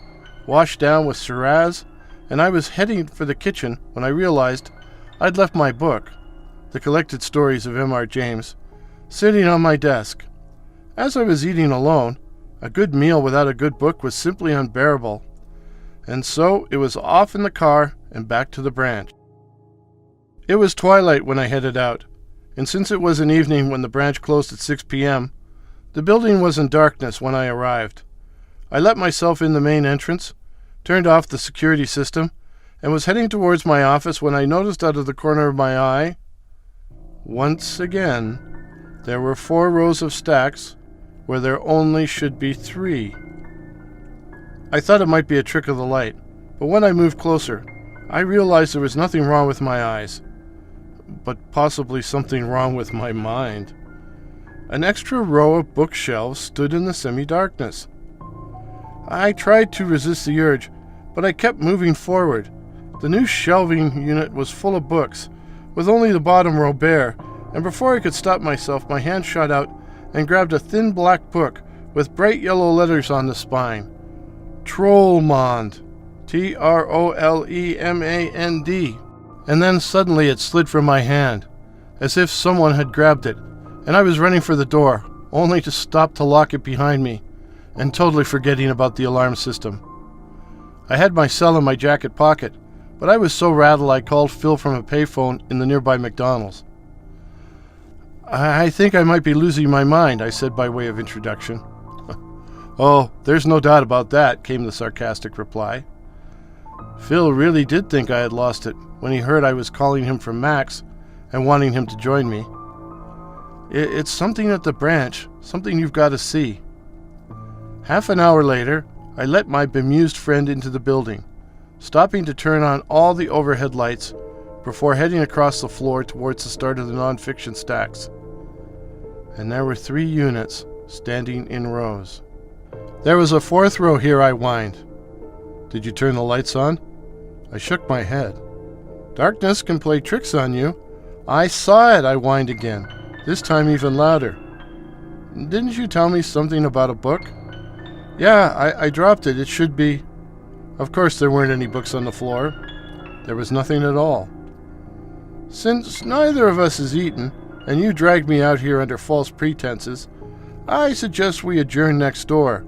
washed down with Shiraz, and I was heading for the kitchen when I realized I'd left my book, The Collected Stories of M.R. James, sitting on my desk. As I was eating alone, a good meal without a good book was simply unbearable, and so it was off in the car and back to the branch. It was twilight when I headed out, and since it was an evening when the branch closed at 6 p.m., the building was in darkness when I arrived. I let myself in the main entrance, turned off the security system, and was heading towards my office when I noticed out of the corner of my eye, once again, there were 4 rows of stacks where there only should be 3. I thought it might be a trick of the light, but when I moved closer, I realized there was nothing wrong with my eyes, but possibly something wrong with my mind. An extra row of bookshelves stood in the semi-darkness. I tried to resist the urge, but I kept moving forward. The new shelving unit was full of books, with only the bottom row bare, and before I could stop myself, my hand shot out and grabbed a thin black book with bright yellow letters on the spine. Trollmond. Trolemand. And then suddenly it slid from my hand, as if someone had grabbed it, and I was running for the door, only to stop to lock it behind me, and totally forgetting about the alarm system. I had my cell in my jacket pocket, but I was so rattled I called Phil from a payphone in the nearby McDonald's. "I think I might be losing my mind," I said by way of introduction. "Oh, there's no doubt about that," came the sarcastic reply. Phil really did think I had lost it when he heard I was calling him from Max and wanting him to join me. "It's something at the branch, something you've got to see." Half an hour later, I let my bemused friend into the building, stopping to turn on all the overhead lights before heading across the floor towards the start of the nonfiction stacks. And there were 3 units standing in rows. "There was a 4th row here," I whined. "Did you turn the lights on?" I shook my head. "Darkness can play tricks on you." "I saw it," I whined again, this time even louder. "Didn't you tell me something about a book?" "Yeah, I dropped it. It should be..." Of course there weren't any books on the floor. there was nothing at all. Since neither of us has eaten, and you dragged me out here under false pretenses, I suggest we adjourn next door,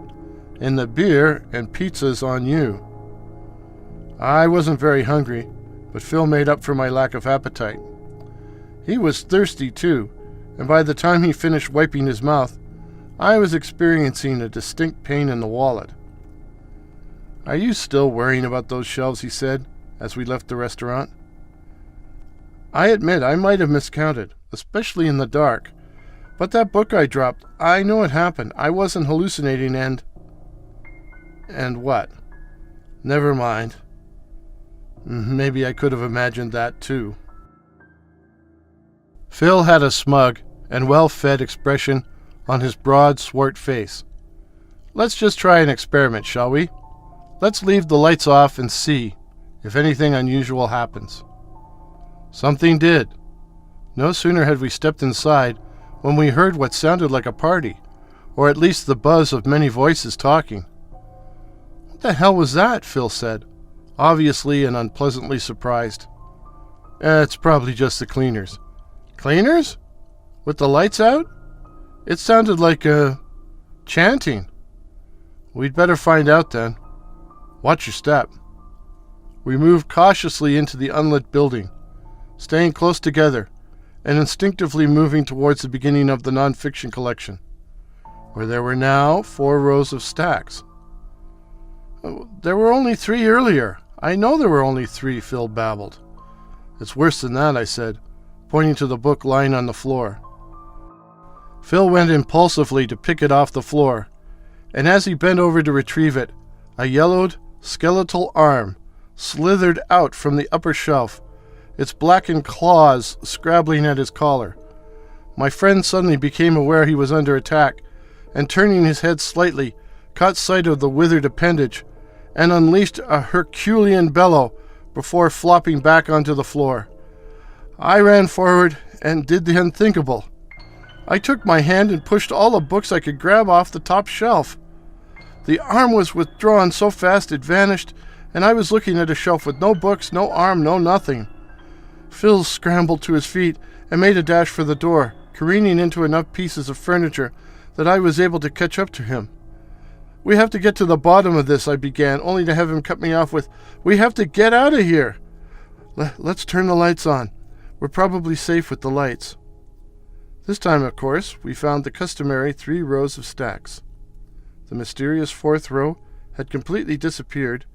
and the beer and pizza's on you. I wasn't very hungry, but Phil made up for my lack of appetite. He was thirsty too, and by the time he finished wiping his mouth, I was experiencing a distinct pain in the wallet. "Are you still worrying about those shelves?" he said, as we left the restaurant. I admit I might have miscounted, especially in the dark. But that book I dropped, I know it happened. I wasn't hallucinating and... And what? Never mind. Maybe I could have imagined that too. Phil had a smug and well-fed expression on his broad, swart face. "Let's just try an experiment, shall we? Let's leave the lights off and see if anything unusual happens." Something did. No sooner had we stepped inside when we heard what sounded like a party, or at least the buzz of many voices talking. "What the hell was that?" Phil said, obviously and unpleasantly surprised. It's probably just the cleaners." "Cleaners? With the lights out? It sounded like, chanting." "We'd better find out then. Watch your step." We moved cautiously into the unlit building, staying close together and instinctively moving towards the beginning of the non-fiction collection, where there were now 4 rows of stacks. "There were only 3 earlier. I know there were only 3, Phil babbled. "It's worse than that," I said, pointing to the book lying on the floor. Phil went impulsively to pick it off the floor, and as he bent over to retrieve it, a yellowed, skeletal arm slithered out from the upper shelf, its blackened claws scrabbling at his collar. My friend suddenly became aware he was under attack, and turning his head slightly, caught sight of the withered appendage, and unleashed a Herculean bellow before flopping back onto the floor. I ran forward and did the unthinkable. I took my hand and pushed all the books I could grab off the top shelf. The arm was withdrawn so fast it vanished, and I was looking at a shelf with no books, no arm, no nothing. Phil scrambled to his feet and made a dash for the door, careening into enough pieces of furniture that I was able to catch up to him. "We have to get to the bottom of this," I began, only to have him cut me off with, "We have to get out of here." Let's turn the lights on. We're probably safe with the lights." This time, of course, we found the customary 3 rows of stacks. The mysterious 4th row had completely disappeared,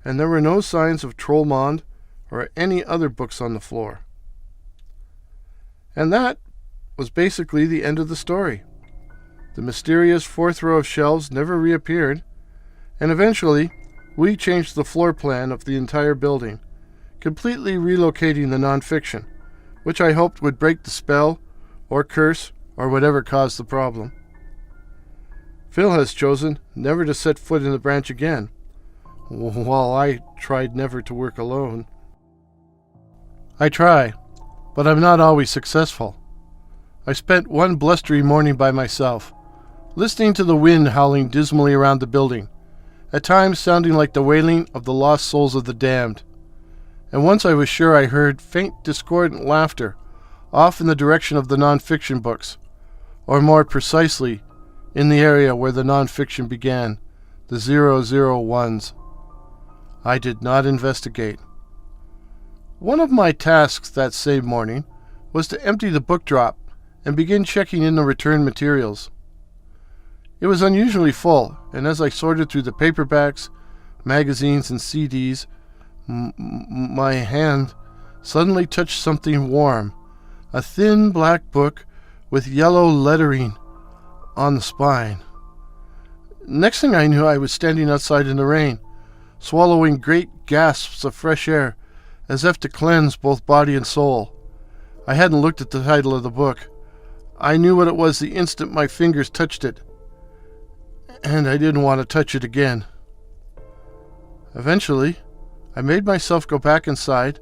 and there were no signs of Trollmond or any other books on the floor. And that was basically the end of the story. The mysterious 4th row of shelves never reappeared, and eventually we changed the floor plan of the entire building, completely relocating the nonfiction, which I hoped would break the spell, or curse, or whatever caused the problem. Phil has chosen never to set foot in the branch again, while I tried never to work alone. I try, but I'm not always successful. I spent one blustery morning by myself, listening to the wind howling dismally around the building, at times sounding like the wailing of the lost souls of the damned. And once I was sure I heard faint discordant laughter off in the direction of the non-fiction books, or more precisely, in the area where the non-fiction began, the 001s. I did not investigate. One of my tasks that same morning was to empty the book drop and begin checking in the return materials. It was unusually full, and as I sorted through the paperbacks, magazines, and CDs, my hand suddenly touched something warm, a thin black book with yellow lettering on the spine. Next thing I knew, I was standing outside in the rain, swallowing great gasps of fresh air, as if to cleanse both body and soul. I hadn't looked at the title of the book. I knew what it was the instant my fingers touched it, and I didn't want to touch it again. Eventually, I made myself go back inside,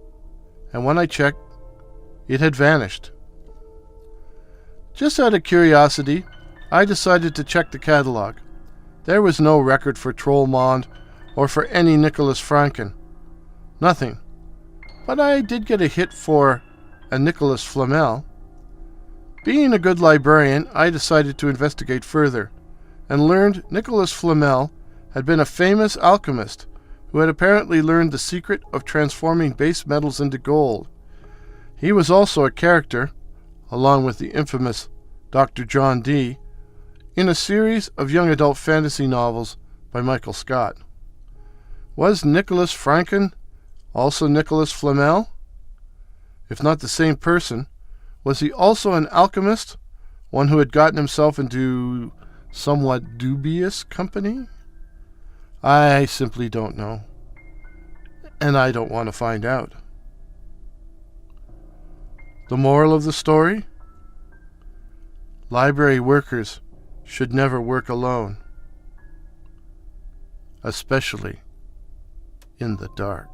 and when I checked, it had vanished. Just out of curiosity, I decided to check the catalog. There was no record for Trollmond or for any Nicolas Franken. Nothing. But I did get a hit for a Nicolas Flamel. Being a good librarian, I decided to investigate further, and learned Nicolas Flamel had been a famous alchemist who had apparently learned the secret of transforming base metals into gold. He was also a character, along with the infamous Dr. John Dee, in a series of young adult fantasy novels by Michael Scott. Was Nicholas Franken also Nicolas Flamel? If not the same person, was he also an alchemist, one who had gotten himself into somewhat dubious company? I simply don't know, and I don't want to find out. The moral of the story? Library workers should never work alone, especially in the dark.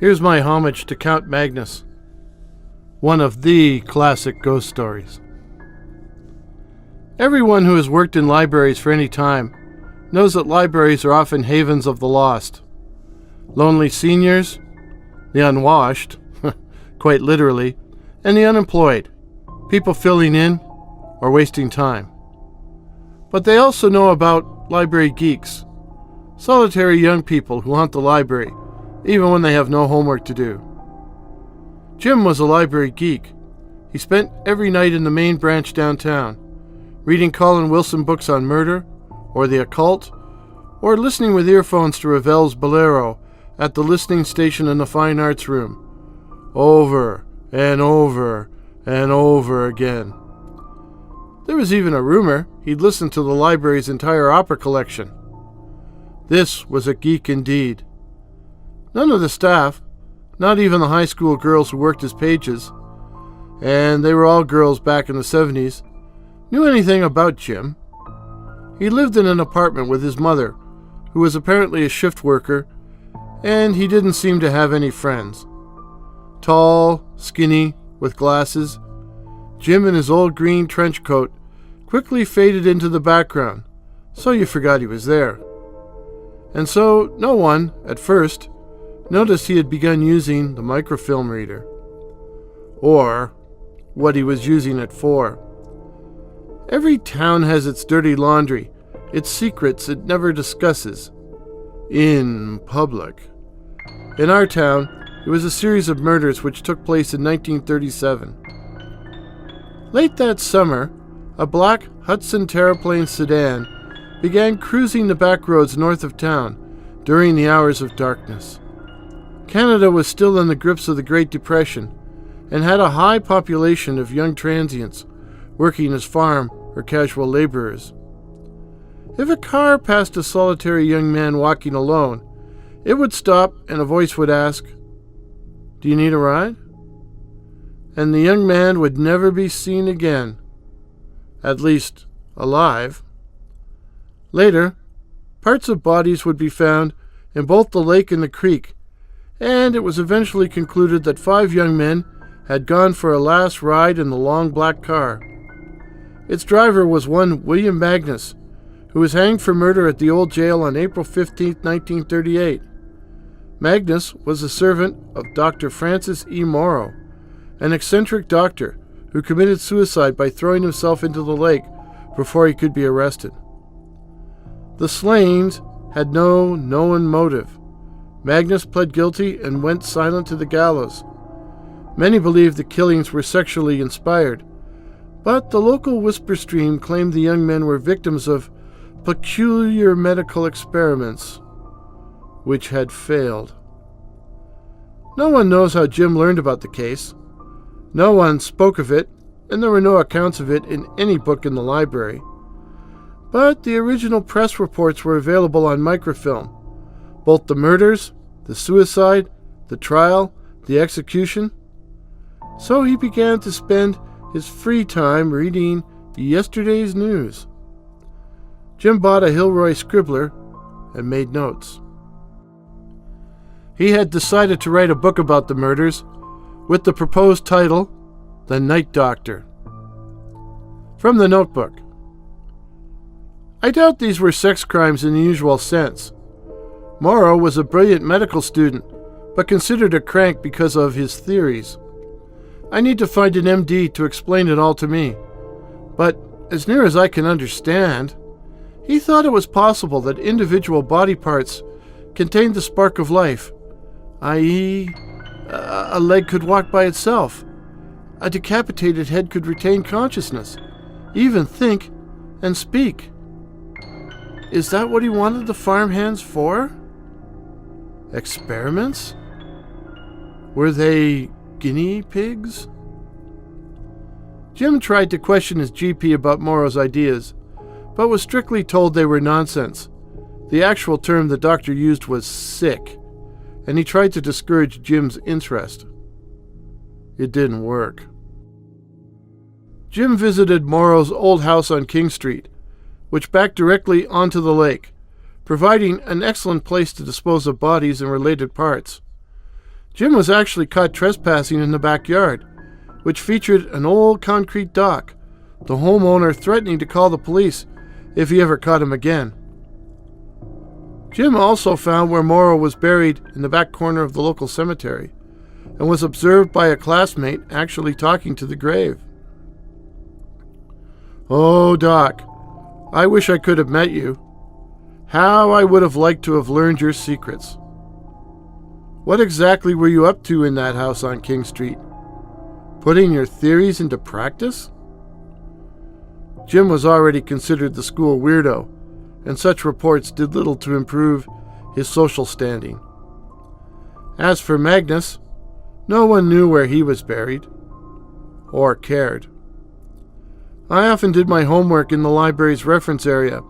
Here's my homage to Count Magnus, one of the classic ghost stories. Everyone who has worked in libraries for any time knows that libraries are often havens of the lost. Lonely seniors, the unwashed, quite literally, and the unemployed, people filling in or wasting time. But they also know about library geeks, solitary young people who haunt the library even when they have no homework to do. Jim was a library geek. He spent every night in the main branch downtown, reading Colin Wilson books on murder, or the occult, or listening with earphones to Ravel's Bolero at the listening station in the Fine Arts Room, over and over and over again. There was even a rumor he'd listened to the library's entire opera collection. This was a geek indeed. None of the staff, not even the high school girls who worked as pages, and they were all girls back in the 70s, knew anything about Jim. He lived in an apartment with his mother, who was apparently a shift worker, and he didn't seem to have any friends. Tall, skinny, with glasses, Jim in his old green trench coat quickly faded into the background, so you forgot he was there. And so no one, at first, noticed he had begun using the microfilm reader, or what he was using it for. Every town has its dirty laundry, its secrets it never discusses, in public. In our town, it was a series of murders which took place in 1937. Late that summer, a black Hudson Terraplane sedan began cruising the back roads north of town during the hours of darkness. Canada was still in the grips of the Great Depression and had a high population of young transients working as farm or casual laborers. If a car passed a solitary young man walking alone, it would stop and a voice would ask, "Do you need a ride?" And the young man would never be seen again, at least alive. Later, parts of bodies would be found in both the lake and the creek, and it was eventually concluded that 5 young men had gone for a last ride in the long black car. Its driver was one William Magnus, who was hanged for murder at the old jail on April 15, 1938. Magnus was a servant of Dr. Francis E. Morrow, an eccentric doctor who committed suicide by throwing himself into the lake before he could be arrested. The slayings had no known motive. Magnus pled guilty and went silent to the gallows. Many believed the killings were sexually inspired, but the local whisper stream claimed the young men were victims of peculiar medical experiments, which had failed. No one knows how Jim learned about the case. No one spoke of it, and there were no accounts of it in any book in the library. But the original press reports were available on microfilm. Both the murders, the suicide, the trial, the execution. So he began to spend his free time reading yesterday's news. Jim bought a Hilroy scribbler and made notes. He had decided to write a book about the murders with the proposed title, The Night Doctor. From the notebook. I doubt these were sex crimes in the usual sense. Morrow was a brilliant medical student, but considered a crank because of his theories. I need to find an MD to explain it all to me. But, as near as I can understand, he thought it was possible that individual body parts contained the spark of life, i.e., a leg could walk by itself, a decapitated head could retain consciousness, even think and speak. Is that what he wanted the farmhands for? Experiments? Were they guinea pigs? Jim tried to question his GP about Morrow's ideas, but was strictly told they were nonsense. The actual term the doctor used was sick, and he tried to discourage Jim's interest. It didn't work. Jim visited Morrow's old house on King Street, which backed directly onto the lake, providing an excellent place to dispose of bodies and related parts. Jim was actually caught trespassing in the backyard, which featured an old concrete dock, the homeowner threatening to call the police if he ever caught him again. Jim also found where Morrow was buried in the back corner of the local cemetery, and was observed by a classmate actually talking to the grave. "Oh, Doc, I wish I could have met you. How I would have liked to have learned your secrets. What exactly were you up to in that house on King Street? Putting your theories into practice?" Jim was already considered the school weirdo, and such reports did little to improve his social standing. As for Magnus, no one knew where he was buried, or cared. I often did my homework in the library's reference area.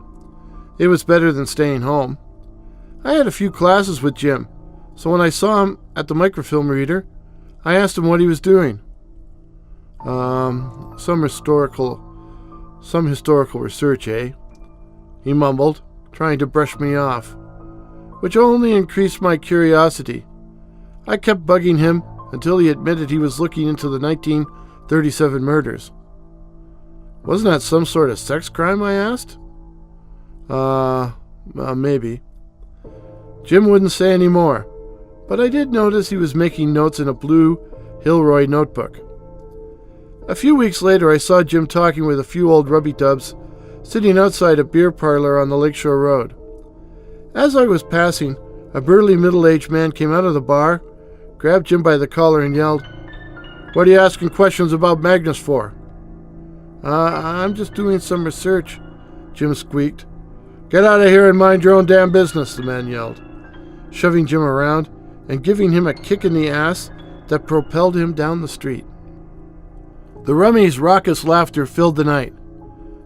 It was better than staying home. I had a few classes with Jim, so when I saw him at the microfilm reader, I asked him what he was doing. Some historical research, eh?" he mumbled, trying to brush me off, which only increased my curiosity. I kept bugging him until he admitted he was looking into the 1937 murders. "Wasn't that some sort of sex crime?" I asked. Maybe. Jim wouldn't say any more, but I did notice he was making notes in a blue Hilroy notebook. A few weeks later, I saw Jim talking with a few old rubby-dubs sitting outside a beer parlor on the Lakeshore Road. As I was passing, a burly middle-aged man came out of the bar, grabbed Jim by the collar and yelled, "What are you asking questions about Magnus for?" I'm just doing some research," Jim squeaked. "Get out of here and mind your own damn business," the man yelled, shoving Jim around and giving him a kick in the ass that propelled him down the street. The rummy's raucous laughter filled the night.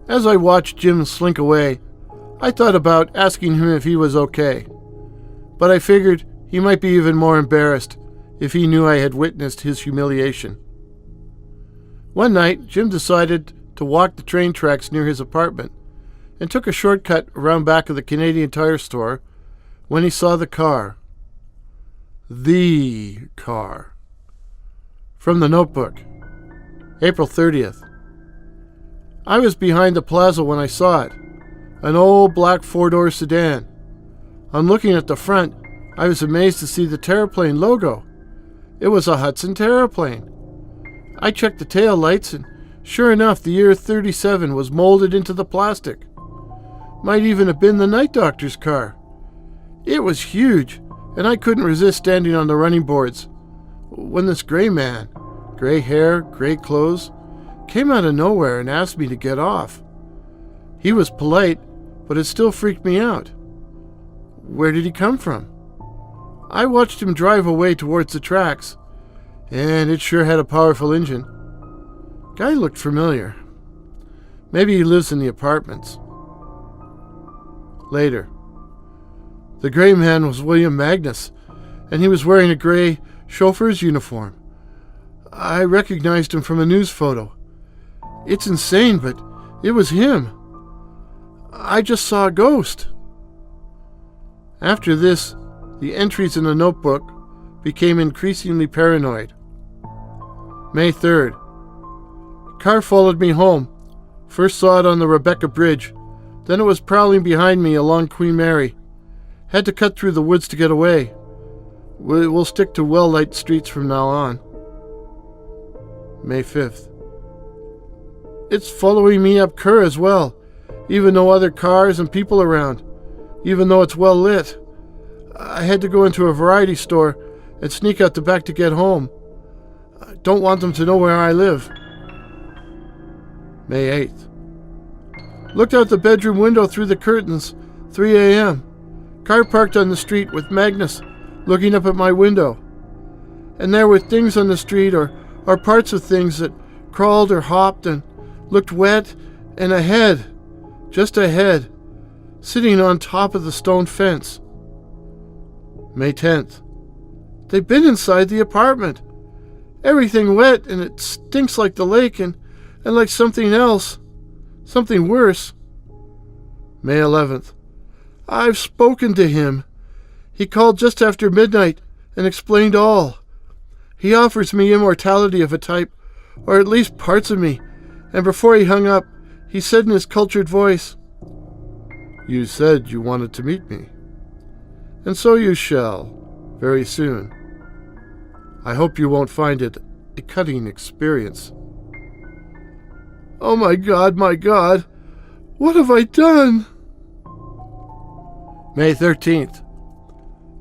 As I watched Jim slink away, I thought about asking him if he was okay, but I figured he might be even more embarrassed if he knew I had witnessed his humiliation. One night, Jim decided to walk the train tracks near his apartment and took a shortcut around back of the Canadian Tire store when he saw the car. The car. From the notebook. April 30th. I was behind the plaza when I saw it. An old black four-door sedan. On looking at the front, I was amazed to see the Terraplane logo. It was a Hudson Terraplane. I checked the tail lights, and sure enough, the year 37 was molded into the plastic. Might even have been the night doctor's car. It was huge, and I couldn't resist standing on the running boards when this gray man, gray hair, gray clothes, came out of nowhere and asked me to get off. He was polite, but it still freaked me out. Where did he come from? I watched him drive away towards the tracks, and it sure had a powerful engine. Guy looked familiar. Maybe he lives in the apartments. Later. The gray man was William Magnus, and he was wearing a gray chauffeur's uniform. I recognized him from a news photo. It's insane, but it was him. I just saw a ghost. After this, the entries in the notebook became increasingly paranoid. May 3rd. Car followed me home. First saw it on the Rebecca Bridge. Then it was prowling behind me along Queen Mary. Had to cut through the woods to get away. We'll stick to well-lit streets from now on. May 5th. It's following me up Kerr as well, even though other cars and people around, even though it's well lit. I had to go into a variety store and sneak out the back to get home. I don't want them to know where I live. May 8th. Looked out the bedroom window through the curtains, 3 a.m. Car parked on the street with Magnus looking up at my window. And there were things on the street or parts of things that crawled or hopped and looked wet, and a head, just a head, sitting on top of the stone fence. May 10th. They've been inside the apartment. Everything wet, and it stinks like the lake and like something else. Something worse. May 11th. I've spoken to him. He called just after midnight and explained all. He offers me immortality of a type, or at least parts of me, and before he hung up, he said in his cultured voice, "You said you wanted to meet me, and so you shall, very soon. I hope you won't find it a cutting experience." Oh my God, what have I done? May 13th.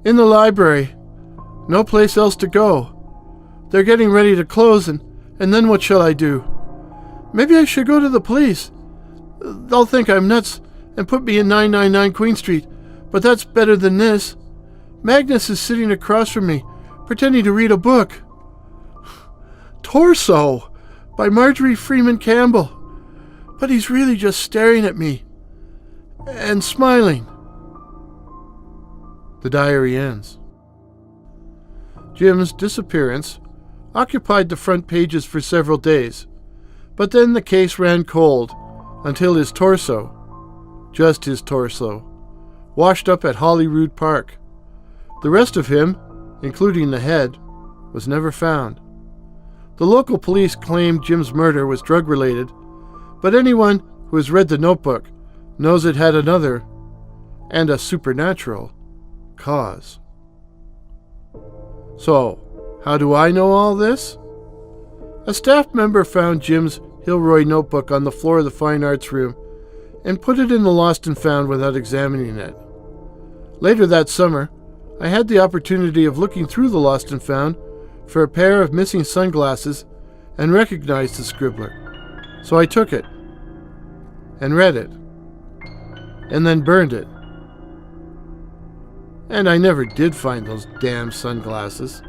In the library. No place else to go. They're getting ready to close, and then what shall I do? Maybe I should go to the police. They'll think I'm nuts and put me in 999 Queen Street, but that's better than this. Magnus is sitting across from me, pretending to read a book. Torso by Marjorie Freeman Campbell. But he's really just staring at me and smiling. The diary ends. Jim's disappearance occupied the front pages for several days, but then the case ran cold until his torso, just his torso, washed up at Holyrood Park. The rest of him, including the head, was never found. The local police claimed Jim's murder was drug-related, but anyone who has read the notebook knows it had another, and a supernatural, cause. So, how do I know all this? A staff member found Jim's Hilroy notebook on the floor of the Fine Arts room and put it in the Lost and Found without examining it. Later that summer, I had the opportunity of looking through the Lost and Found for a pair of missing sunglasses and recognized the scribbler. So I took it and read it and then burned it. And I never did find those damn sunglasses.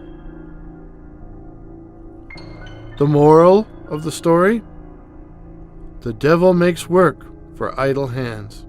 The moral of the story? The devil makes work for idle hands.